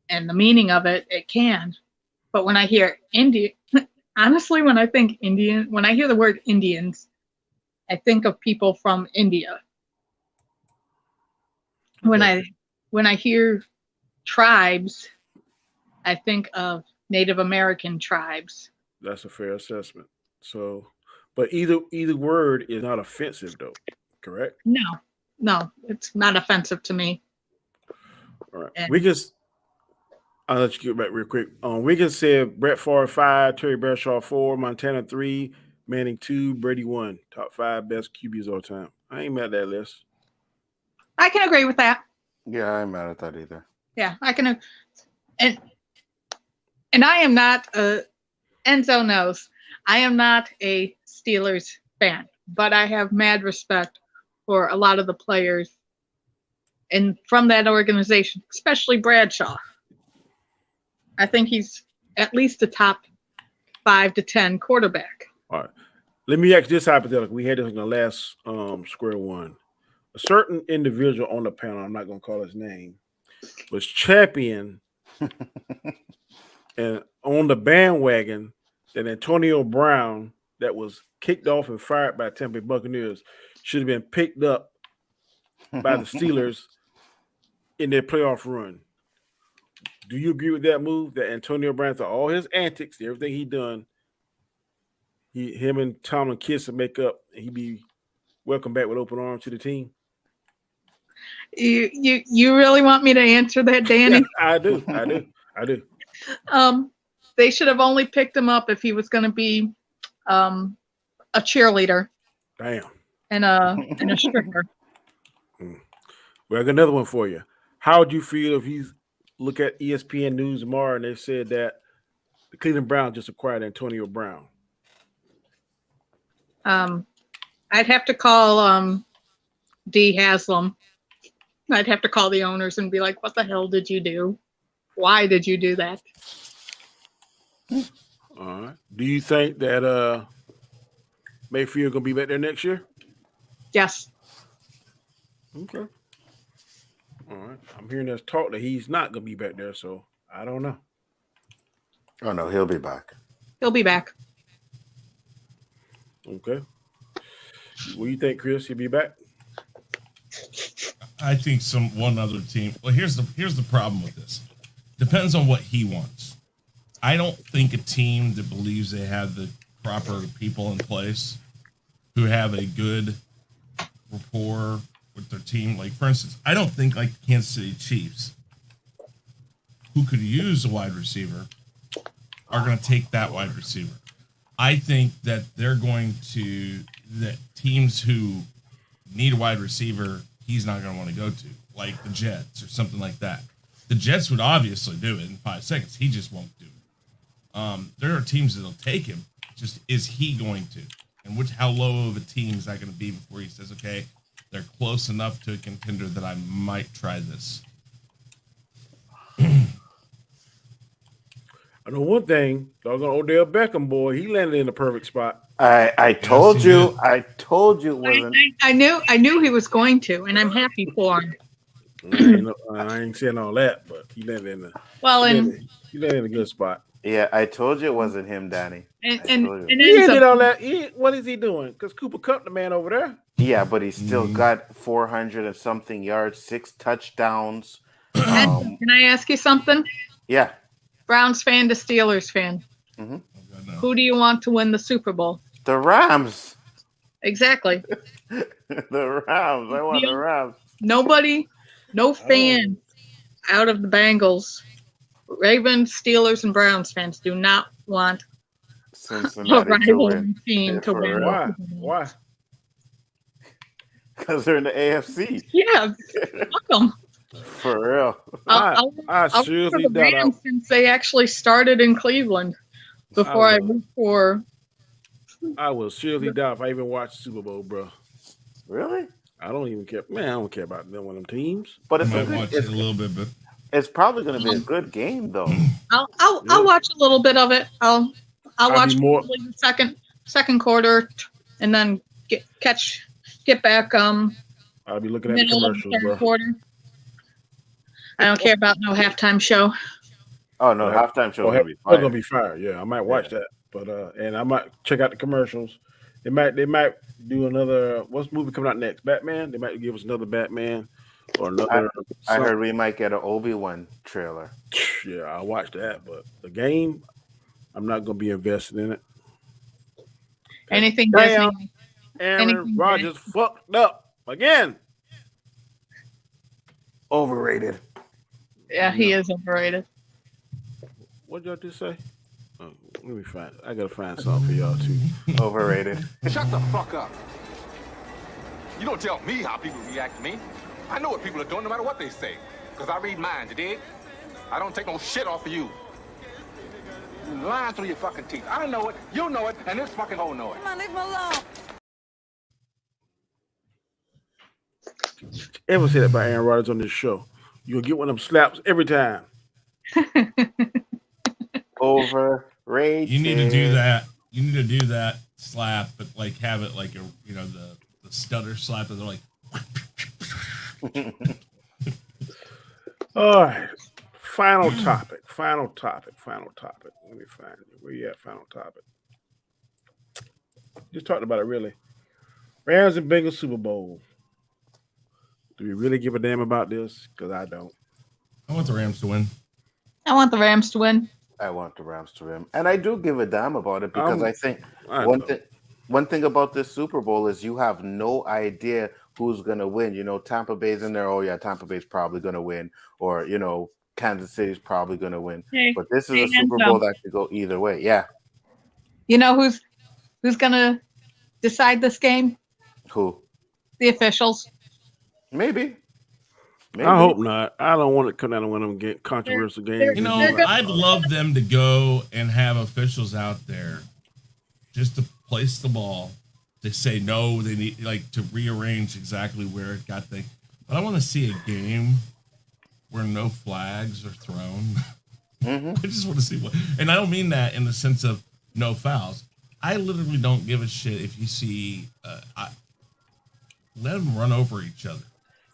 and the meaning of it, it can. But when I hear Indian, honestly, when I hear the word Indians, I think of people from India. When I hear tribes, I think of Native American tribes. That's a fair assessment. So, but either word is not offensive, though. Correct? No, it's not offensive to me. All right. And- I'll let you get back real quick. Wiggins said Brett Favre 5, Terry Bradshaw 4, Montana 3, Manning 2, Brady 1. Top 5 best QBs all time. I ain't mad at that list. I can agree with that. Yeah, I'm mad at that either. Yeah, I can. And I am not Enzo knows I am not a Steelers fan, but I have mad respect for a lot of the players and from that organization, especially Bradshaw. I think he's at least a top 5 to 10 quarterback. All right. Let me ask this hypothetical. We had this in the last square one. A certain individual on the panel, I'm not going to call his name, was champion and on the bandwagon that Antonio Brown, that was kicked off and fired by Tampa Bay Buccaneers, should have been picked up by the Steelers in their playoff run. Do you agree with that move? That Antonio Brown, for all his antics, everything he done, him and Tomlin kiss and make up, and he be welcome back with open arms to the team? You really want me to answer that, Danny? Yeah, I do. They should have only picked him up if he was going to be a cheerleader. Damn. And a stripper. Well, I got another one for you. How would you feel if you look at ESPN News tomorrow and they said that the Cleveland Browns just acquired Antonio Brown? I'd have to call D. Haslam. I'd have to call the owners and be like, what the hell did you do? Why did you do that? All right. Do you think that Mayfield going to be back there next year? Yes. Okay. All right. I'm hearing this talk that he's not going to be back there, so I don't know. Oh, no, he'll be back. He'll be back. Okay. What do you think, Chris? He'll be back? I think one other team. Well, here's the problem with this. Depends on what he wants. I don't think a team that believes they have the proper people in place who have a good rapport with their team. Like, for instance, I don't think like the Kansas City Chiefs, who could use a wide receiver, are going to take that wide receiver. I think that that teams who need a wide receiver, he's not going to want to go to, like the Jets or something like that. The Jets would obviously do it in 5 seconds. He just won't do it. There are teams that'll take him. Just, is he going to? And how low of a team is that going to be before he says, okay, they're close enough to a contender that I might try this? I know one thing, doggone Odell Beckham boy, he landed in the perfect spot. I told you it wasn't. I knew he was going to, and I'm happy for him. I ain't saying all that, but he landed in a good spot. Yeah, I told you it wasn't him, Danny. And he did all that. What is he doing? Because Cooper Kupp, the man over there. Yeah, but he still got 400 and something yards, 6 touchdowns. Can I ask you something? Yeah. Browns fan to Steelers fan. Mm-hmm. Who do you want to win the Super Bowl? The Rams. Exactly. The Rams. I want the Rams. Nobody, no fan out of the Bengals, Ravens, Steelers, and Browns fans do not want Cincinnati a rival team to win. Why? Because they're in the AFC. Yeah, fuck them. For real. I'll seriously the Rams since they actually started in Cleveland before I moved for. I will seriously doubt if I even watch Super Bowl, bro. Really? I don't even care. Man, I don't care about them one of them teams. But it's watch it a little bit, but it's probably going to be a good game, though. I'll watch a little bit of it. I'll watch probably the second quarter, and then get back. I'll be looking at the commercials, bro. Quarter. I don't care about no halftime show. Oh no, halftime show is gonna be fire. Yeah, I might watch that, but and I might check out the commercials. They might do another. What's the movie coming out next? Batman. They might give us another Batman or another. I heard we might get an Obi-Wan trailer. Yeah, I'll watch that, but the game, I'm not gonna be invested in it. Anything Damn, Disney. Aaron Rodgers fucked up again. Overrated. Yeah, he is overrated. What y'all just say? Oh, let me find. I gotta find something for y'all too. Overrated. Shut the fuck up. You don't tell me how people react to me. I know what people are doing no matter what they say. Because I read minds, you dig? I don't take no shit off of you. You lying through your fucking teeth. I know it, you know it, and this fucking hoe know it. Come on, leave him alone. Ever say that about Aaron Rodgers on this show? You'll get one of them slaps every time. Overrated. You need to do that. You need to do that slap, but like have it like a the stutter slap that they're like. All right. Final topic. Let me find it. Where you at? Final topic. Just talked about it really. Rams and Bengals Super Bowl. Do we really give a damn about this? Because I don't. I want the Rams to win. I want the Rams to win. I want the Rams to win, and I do give a damn about it because I think I one thing about this Super Bowl is you have no idea who's going to win. You know, Tampa Bay's in there. Oh yeah, Tampa Bay's probably going to win, or Kansas City's probably going to win. Hey, but this is a Super Bowl that could go either way. Yeah. You know who's going to decide this game? Who? The officials. Maybe. I hope not. I don't want to come down and win them get controversial games. You know, I'd love them to go and have officials out there just to place the ball, to say no, they need to rearrange exactly where it got the. But I want to see a game where no flags are thrown. Mm-hmm. I just want to see what, and I don't mean that in the sense of no fouls. I literally don't give a shit if you see. Let them run over each other.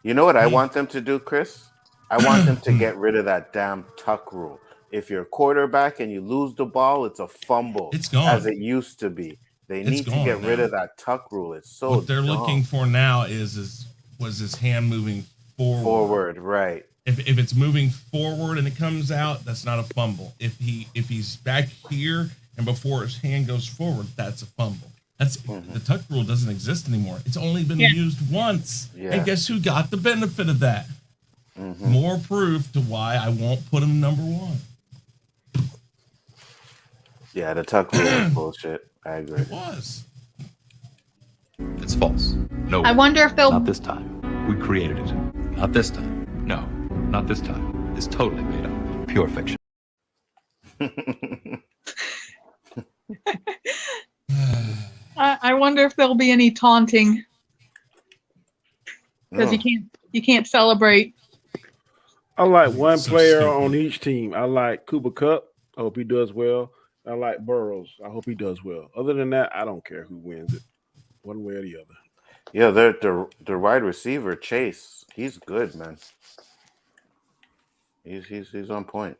You know what I want them to do, Chris? I want them to get rid of that damn tuck rule. If you're a quarterback and you lose the ball, it's a fumble. It's gone. As it used to be. They need to get rid of that tuck rule. It's so what they're looking for now was his hand moving forward. Forward, right. If it's moving forward and it comes out, that's not a fumble. If he's back here and before his hand goes forward, that's a fumble. That's the tuck rule doesn't exist anymore. It's only been used once. Yeah. And guess who got the benefit of that? Mm-hmm. More proof to why I won't put him number one. Yeah, the tuck rule is bullshit. I agree. It was. It's false. No. I wonder if they'll. Not this time. We created it. Not this time. No. Not this time. It's totally made up. Pure fiction. I wonder if there'll be any taunting because you can't celebrate. I like one So player stupid. on each team. I like Cooper Kupp. I hope he does well. I like Burrows. I hope he does well. Other than that, I don't care who wins it, one way or the other. Yeah, the wide receiver Chase. He's good, man. He's on point.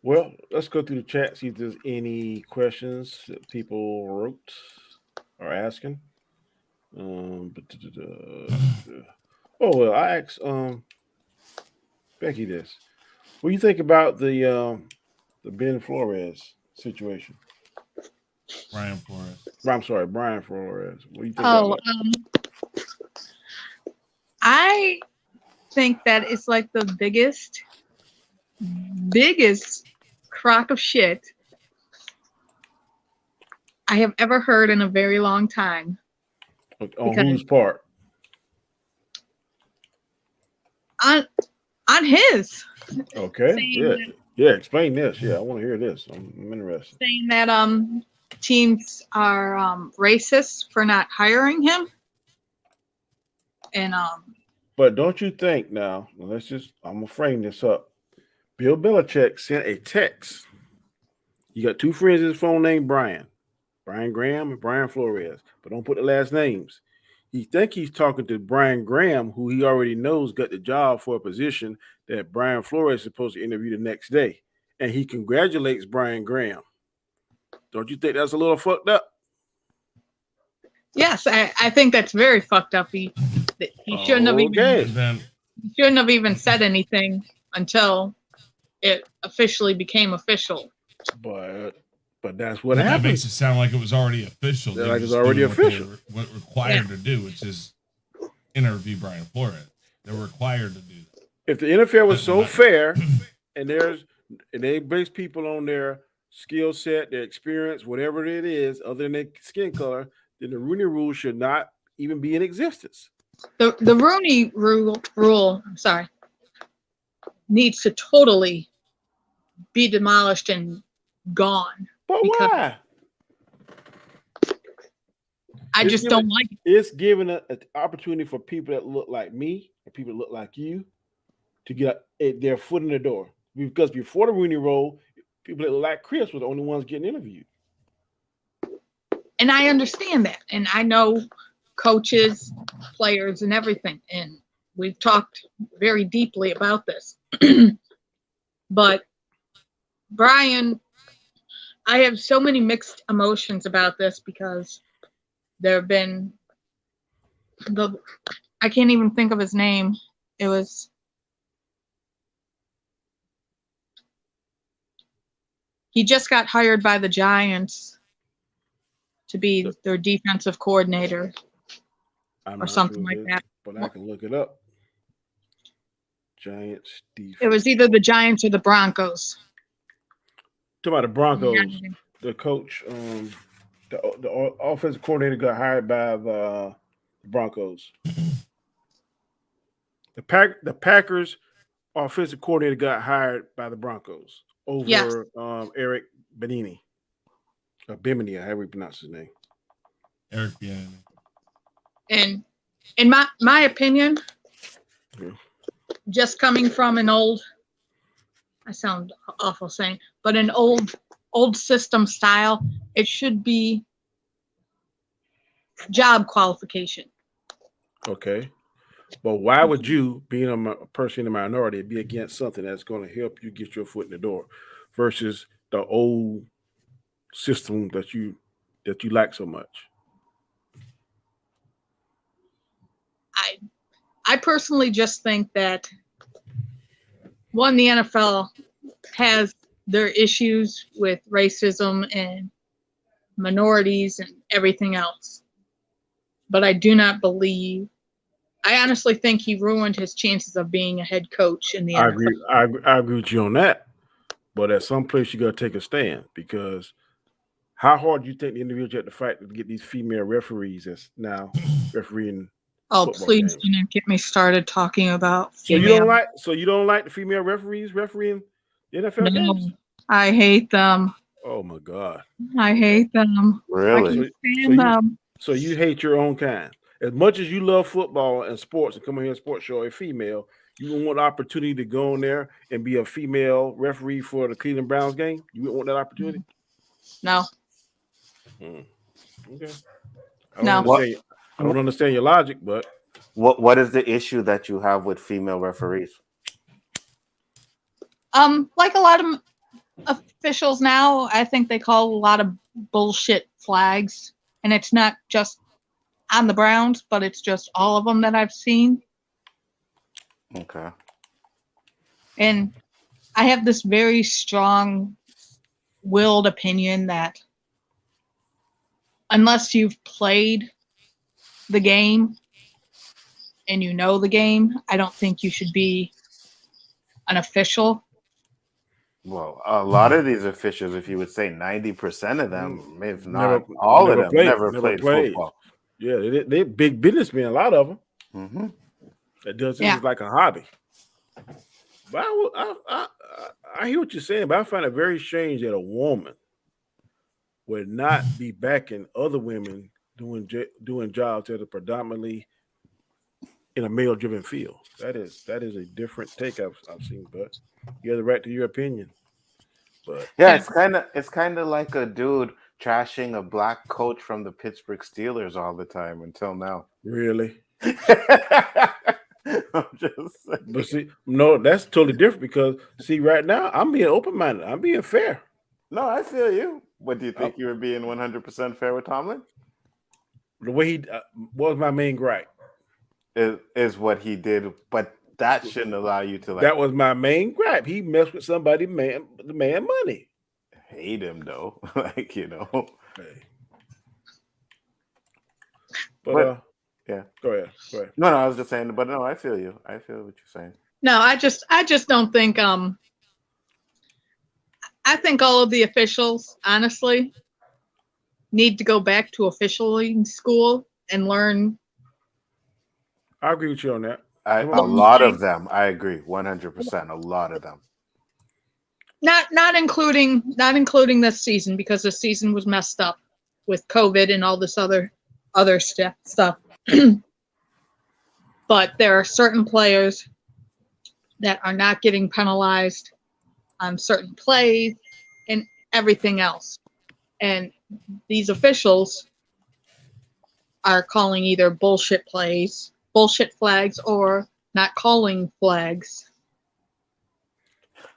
Well, let's go through the chat, see if there's any questions that people wrote or asking. Oh well, I asked Becky this. What do you think about the Ben Flores situation? Brian Flores. I'm sorry, Brian Flores. What do you think about that? I think that it's like the biggest crock of shit I have ever heard in a very long time. On whose part? On his. Okay. Saying Yeah. Explain this. Yeah, I want to hear this. I'm interested. Saying that teams are racist for not hiring him. And But don't you think now? I'm gonna frame this up. Bill Belichick sent a text. You got two friends in his phone named Brian Graham and Brian Flores, but don't put the last names. He think he's talking to Brian Graham, who he already knows got the job for a position that Brian Flores is supposed to interview the next day, and he congratulates Brian Graham. Don't you think that's a little fucked up? yes, I think that's very fucked up. He shouldn't have even said anything until it officially became official. But that's what That happened. makes it sound like it was already official. Yeah, They like were it's just already doing official. What required to do, which is interview Brian Flores. They were required to do that. If the NFL was so fair, and they base people on their skill set, their experience, whatever it is, other than their skin color, then the Rooney Rule should not even be in existence. The Rooney rule, I'm sorry, needs to totally be demolished and gone. But because why? I It's just giving- don't like it. It's giving an opportunity for people that look like me and people that look like you to get their foot in the door. Because before the Rooney Rule, people that look like Chris were the only ones getting interviewed. And I understand that. And I know coaches, players, and everything. And we've talked very deeply about this. But Brian, I have so many mixed emotions about this because there have been I can't even think of his name. He just got hired by the Giants to be their defensive coordinator or something like that. But I can look it up. Giants defense. It was either the Giants or the Broncos. Talking about the Broncos, the coach, the offensive coordinator got hired by the Broncos. The Packers offensive coordinator got hired by the Broncos over Eric Bieniemy. Bimini, however you pronounce his name. Eric Bieniemy. And in my opinion, just coming from an old, I sound awful saying, but an old system style, it should be job qualification. Okay. But why would you, being a person in the minority, be against something that's going to help you get your foot in the door versus the old system that you like so much? I personally just think that the NFL has their issues with racism and minorities and everything else. But I do not believe, I honestly think he ruined his chances of being a head coach in the NFL. I agree with you on that. But at some place you got to take a stand, because how hard do you think the individuals have to fight to get these female referees that's now refereeing? Oh, please do not get me started talking about female. So you don't like the female referees refereeing the NFL games? I hate them. Oh my God. I hate them. Really? I can't stand them. So you hate your own kind. As much as you love football and sports and come here and sports show a female, you wouldn't want the opportunity to go in there and be a female referee for the Cleveland Browns game? You wouldn't want that opportunity? No. Okay. I don't understand your logic, but what is the issue that you have with female referees? Like a lot of officials now, I think they call a lot of bullshit flags, and it's not just on the Browns, but it's just all of them that I've seen. Okay. And I have this very strong-willed opinion that unless you've played the game and you know the game, I don't think you should be an official. Well, a lot of these officials, if you would say 90% of them, if not never played football. Yeah, they're big businessmen, a lot of them. Mm-hmm. That does this like a hobby. But I hear what you're saying, but I find it very strange that a woman would not be backing other women doing jobs that are predominantly in a male-driven field. That is a different take I've seen, but you have the right to your opinion. But yeah, it's kind of like a dude trashing a black coach from the Pittsburgh Steelers all the time until now. Really? I'm just saying. But see, no, that's totally different because see, right now I'm being open-minded. I'm being fair. No, I feel you. What do you think you were being 100% fair with Tomlin? The way he what was my main gripe is what he did, but that shouldn't allow you to like. That was my main gripe. He messed with somebody, the man money. Hate him though, like you know. Hey. But yeah, go ahead. No, I was just saying, but no, I feel you. I feel what you're saying. No, I just don't think. I think all of the officials, honestly, need to go back to officialing school and learn. I agree with you on that. A Learn lot things. of them, I agree, 100%. A lot of them. Not including this season, because this season was messed up with COVID and all this other stuff. But there are certain players that are not getting penalized on certain plays and everything else. And these officials are calling either bullshit plays, bullshit flags, or not calling flags.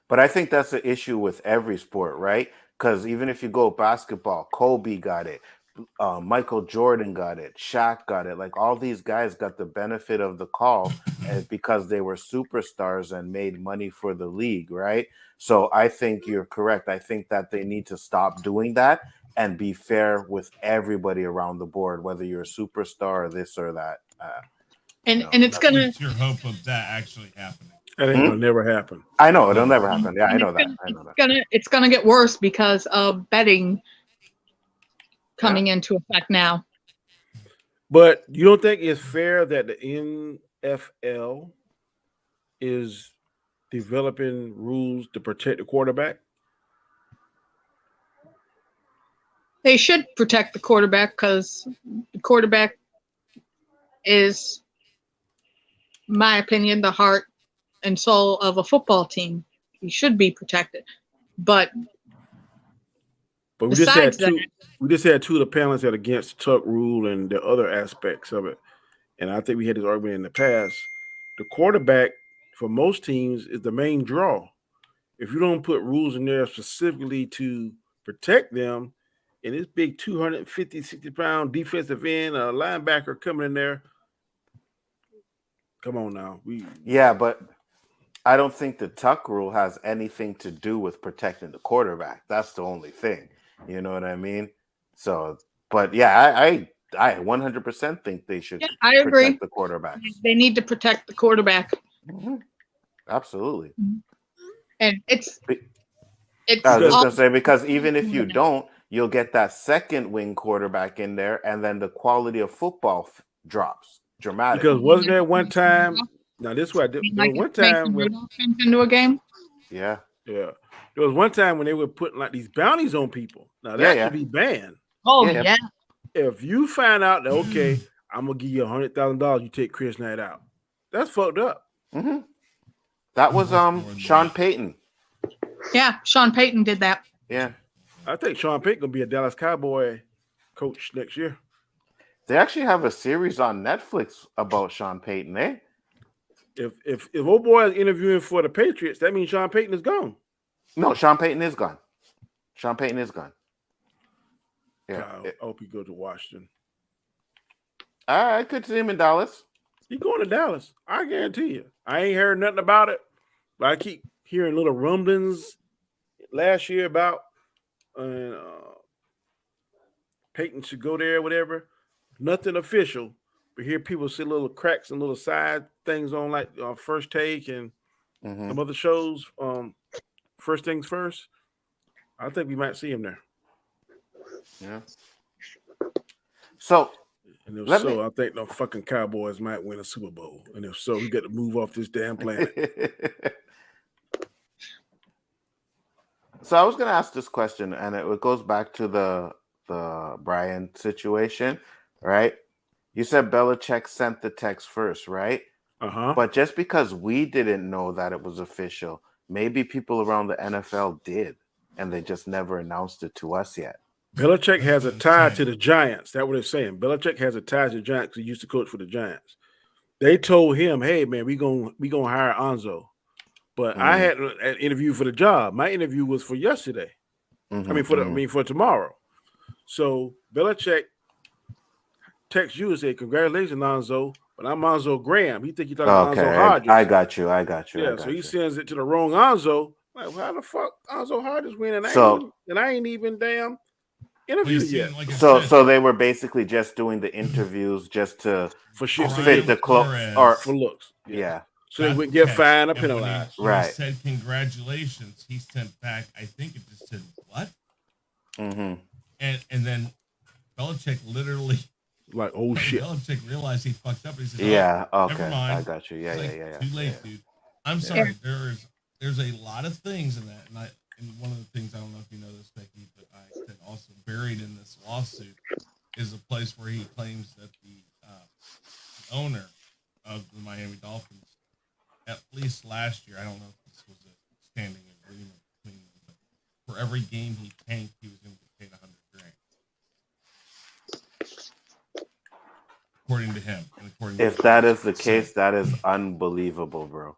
But I think that's an issue with every sport, right? Because even if you go basketball, Kobe got it, Michael Jordan got it, Shaq got it. Like all these guys got the benefit of the call because they were superstars and made money for the league, right? So I think you're correct. I think that they need to stop doing that and be fair with everybody around the board, whether you're a superstar or this or that. And No. and it's gonna. What's your hope of that actually happening? That ain't gonna never happen. I know it'll never happen. Yeah, I know that. It's gonna get worse because of betting coming into effect now. But you don't think it's fair that the NFL is developing rules to protect the quarterback? They should protect the quarterback because the quarterback is, in my opinion, the heart and soul of a football team. He should be protected. But we besides just had two of the panelists that are against the tuck rule and the other aspects of it. And I think we had this argument in the past. The quarterback for most teams is the main draw. If you don't put rules in there specifically to protect them, and this big 250, 60-pound defensive end, a linebacker coming in there, come on now. Yeah, but I don't think the tuck rule has anything to do with protecting the quarterback. That's the only thing. You know what I mean? So, but yeah, I 100% think they should I agree. protect the quarterbacks. They need to protect the quarterback. Mm-hmm. Absolutely. And it's I was just going to say, because even if you don't, you'll get that second wing quarterback in there, and then the quality of football drops dramatically. Because wasn't there one time? Now this way, there was one time when into a game. Yeah. There was one time when they were putting like these bounties on people. Now that should be banned. Oh yeah. If you find out that okay, I'm gonna give you $100,000, you take Chris Knight out. That's fucked up. Mm-hmm. That was Sean Payton. Yeah, Sean Payton did that. Yeah. I think Sean Payton gonna be a Dallas Cowboy coach next year. They actually have a series on Netflix about Sean Payton, eh? If old boy is interviewing for the Patriots, that means Sean Payton is gone. No, Sean Payton is gone. Sean Payton is gone. Yeah. God, I hope he goes to Washington. I could see him in Dallas. He's going to Dallas. I guarantee you. I ain't heard nothing about it, but I keep hearing little rumblings last year about Peyton should go there, whatever. Nothing official, but hear people see little cracks and little side things on like First Take and some other shows. First Things First. I think we might see him there. Yeah. So, and if I think the fucking Cowboys might win a Super Bowl. And if so, we got to move off this damn planet. So I was going to ask this question, and it goes back to the Brian situation, right? You said Belichick sent the text first, right? Uh-huh. But just because we didn't know that it was official, maybe people around the NFL did, and they just never announced it to us yet. Belichick has a tie to the Giants. That's what they're saying. Belichick has a tie to the Giants because he used to coach for the Giants. They told him, "Hey, man, we gonna hire Onzo." But I had an interview for the job. My interview was for yesterday. For tomorrow. So Belichick texts you and say, "Congratulations, Onzo." But I'm Onzo Graham. He think you're talking Onzo Hodges. I got you. Yeah, so he sends it to the wrong Onzo. Like, how the fuck Onzo Hodges winning? And I ain't even damn interviewed yet. Like so they were basically just doing the interviews just to for shit fit the clothes or for looks. Yeah. So they would get catch. fined or And when penalized. when Right. he said congratulations, he sent back, I think it just said, what? Mm-hmm. And then Belichick literally, Like, oh shit. Belichick realized he fucked up. He said, Yeah. never Okay. mind. I got you. Yeah. It's Yeah. like, too late, dude. I'm sorry. There's a lot of things in that, and one of the things, I don't know if you know this, Becky, but I said also buried in this lawsuit is a place where he claims that the owner of the Miami Dolphins, at least last year, I don't know if this was a standing agreement between them, but for every game he tanked, he was going to get paid $100,000, according to him. And according If to that is the So, case, that is unbelievable, bro.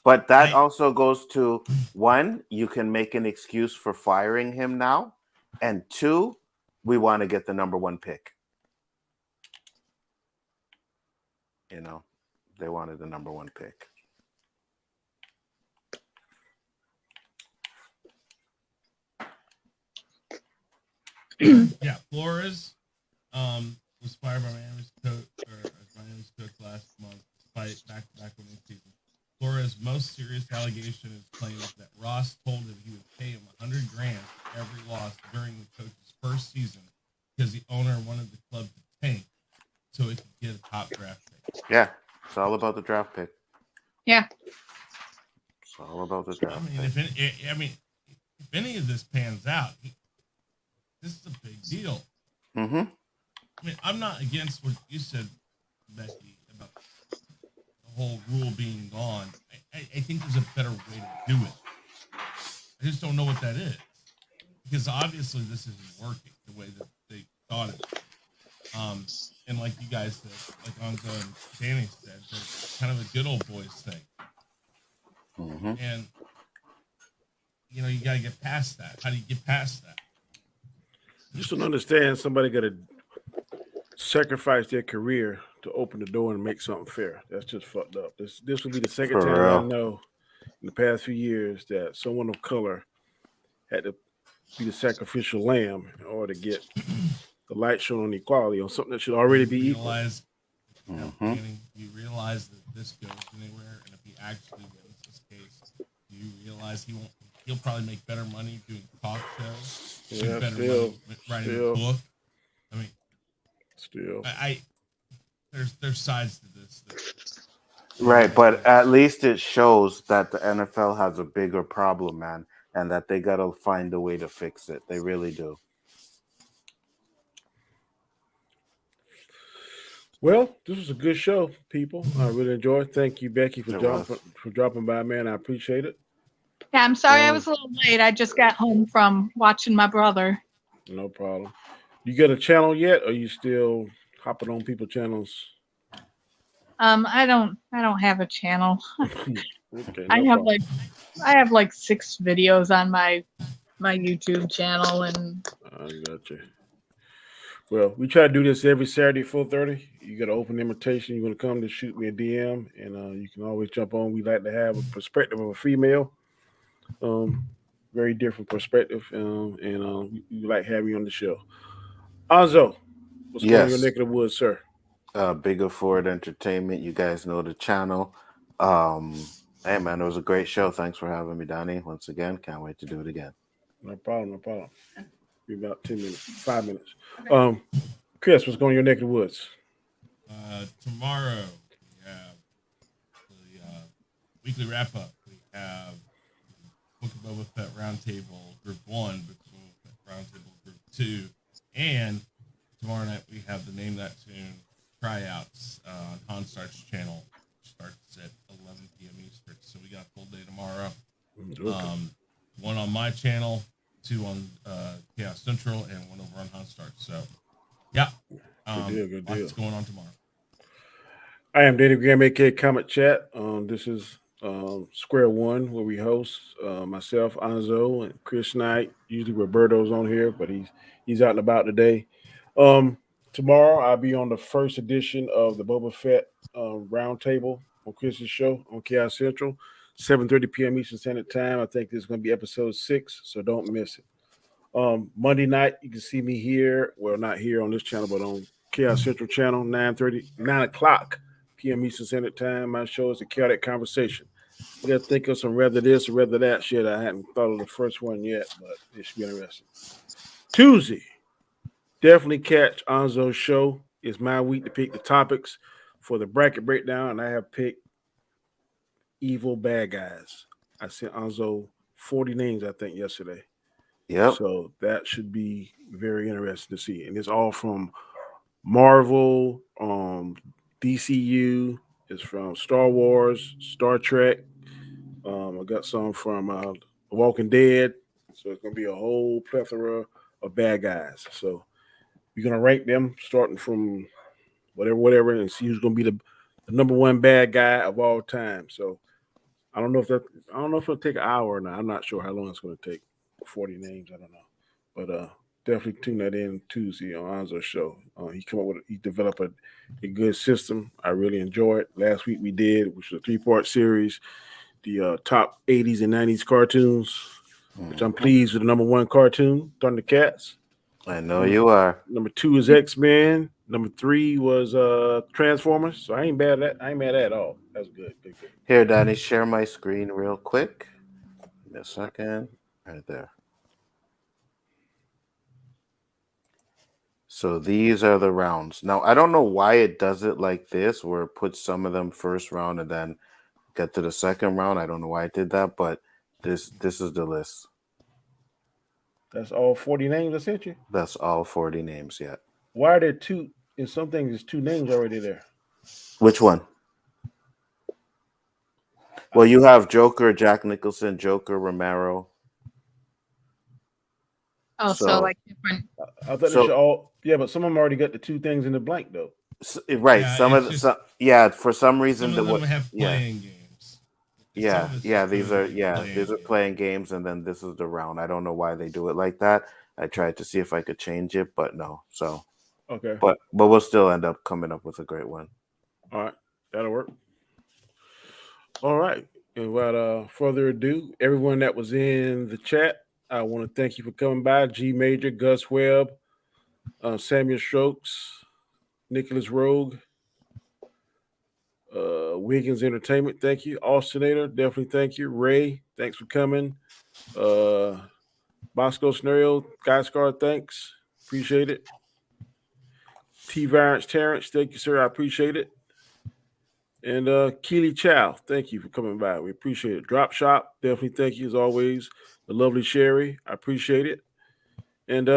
But that also goes to one, you can make an excuse for firing him now, and two, we want to get the number one pick. You know, they wanted the number one pick. yeah, Flores was fired by Miami's coach last month, despite back-to-back winning season. Flores' most serious allegation is claims that Ross told him he would pay him $100,000 for every loss during the coach's first season because the owner wanted the club to tank so it could get a top draft pick. Yeah, it's all about the draft pick. Yeah. It's all about the draft pick. If any of this pans out, this is a big deal. Mm-hmm. I mean, I'm not against what you said, Becky, about the whole rule being gone. I think there's a better way to do it. I just don't know what that is. Because obviously this isn't working the way that they thought it would. And like you guys said, like Anzo and Danny said, it's kind of a good old boys thing. Mm-hmm. And, you know, you got to get past that. How do you get past that? I just don't understand somebody got to sacrifice their career to open the door and make something fair. That's just fucked up. This will be the second For time real. I know in the past few years that someone of color had to be the sacrificial lamb in order to get the light shown on equality on something that should already be equal. You realize that this goes anywhere, and if he actually wins this case, you realize he'll probably make better money doing talk shows, Yeah, better still, money writing a book. I mean, still, there's sides to this. Right, but at least it shows that the NFL has a bigger problem, man, and that they got to find a way to fix it. They really do. Well, this was a good show, people. I really enjoyed it. Thank you, Becky, for dropping by, man. I appreciate it. Yeah, I'm sorry I was a little late. I just got home from watching my brother. No problem. You got a channel yet, or you still hopping on people's channels? I don't have a channel. Okay, I have like 6 videos on my YouTube channel, and I got you. Well, we try to do this every Saturday at 4:30. You got an open invitation. You want to come to shoot me a DM, and you can always jump on. We like to have a perspective of a female, very different perspective, and we like having you on the show. Anzo, what's going on in your neck of the woods, sir? Bigger Ford Entertainment. You guys know the channel. Hey, man, it was a great show. Thanks for having me, Donnie. Once again, can't wait to do it again. No problem. Be about 10 minutes, 5 minutes. Chris, what's going on in your neck of the woods? Tomorrow we have the weekly wrap up. We have Book of Boba Fett Roundtable Group 1, Book of Boba Fett Roundtable Group 2, and tomorrow night we have the Name That Tune tryouts on Han Stark's channel. Starts at 11 p.m. Eastern. So we got a full day tomorrow. Okay. One on my channel, 2 on Chaos Central, and 1 over on Han Stark. So, yeah. Good deal. What's going on tomorrow? I am Danny Graham, aka Comet Chat. This is Square One, where we host myself, Anzo, and Chris Knight. Usually Roberto's on here, but he's out and about today. Tomorrow I'll be on the first edition of the Boba Fett Roundtable on Chris's show on Chaos Central, 7:30 p.m. Eastern Standard Time. I think this is going to be episode 6, so don't miss it. Monday night, you can see me here. Well, not here on this channel, but on Chaos Central channel, 9 o'clock p.m. Eastern Standard Time. My show is a chaotic conversation. We got to think of some rather this or rather that shit. I hadn't thought of the first one yet, but it should be interesting. Tuesday, definitely catch Anzo's show. It's my week to pick the topics for the bracket breakdown, and I have picked evil bad guys. I sent Anzo 40 names, I think, yesterday. Yep. So that should be very interesting to see. And it's all from Marvel, DCU, it's from Star Wars, Star Trek. I got some from Walking Dead. So it's going to be a whole plethora of bad guys. So we're going to rank them starting from whatever, and see who's going to be the number one bad guy of all time. So I don't know if it'll take an hour or not. I'm not sure how long it's going to take. 40 names, I don't know. But definitely tune that in Tuesday on Anzo's show. He developed a good system. I really enjoy it. Last week we did, which was a 3-part series, the top 80s and 90s cartoons, which I'm pleased with the number 1 cartoon, Thundercats. I know you are. Number 2 is X-Men. Number 3 was Transformers. So I ain't mad at that at all. That's good. Here, Danny, share my screen real quick. Give me a second. Right there. So these are the rounds. Now, I don't know why it does it like this, where it puts some of them first round and then get to the second round. I don't know why it did that, but this is the list. That's all 40 names I sent you? That's all 40 names, yeah. Why are there 2? In some things, there's 2 names already there. Which one? Well, you have Joker, Jack Nicholson, Joker, Romero. Oh, so like different. I thought they should all. Yeah, but some of them already got the 2 things in the blank though. Right. Yeah, for some reason some of them have playing games. These are playing games, and then this is the round. I don't know why they do it like that. I tried to see if I could change it, but no. So okay, but we'll still end up coming up with a great one. All right, that'll work. All right, and without further ado, everyone that was in the chat, I want to thank you for coming by. G Major, Gus Webb, Samuel Strokes, Nicholas Rogue, Wiggins Entertainment, thank you. Austinator, definitely thank you. Ray, thanks for coming. Bosco Scenario, Guy Scar, thanks. Appreciate it. T Virance Terrence, thank you, sir. I appreciate it. And Keely Chow, thank you for coming by. We appreciate it. Drop Shop, definitely thank you as always. The lovely Sherry, I appreciate it. And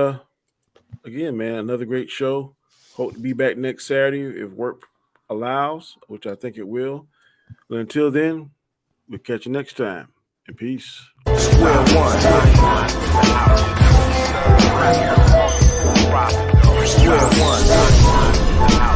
again, man, another great show. Hope to be back next Saturday if work allows, which I think it will. But until then, we'll catch you next time. And peace. Square one. Square one.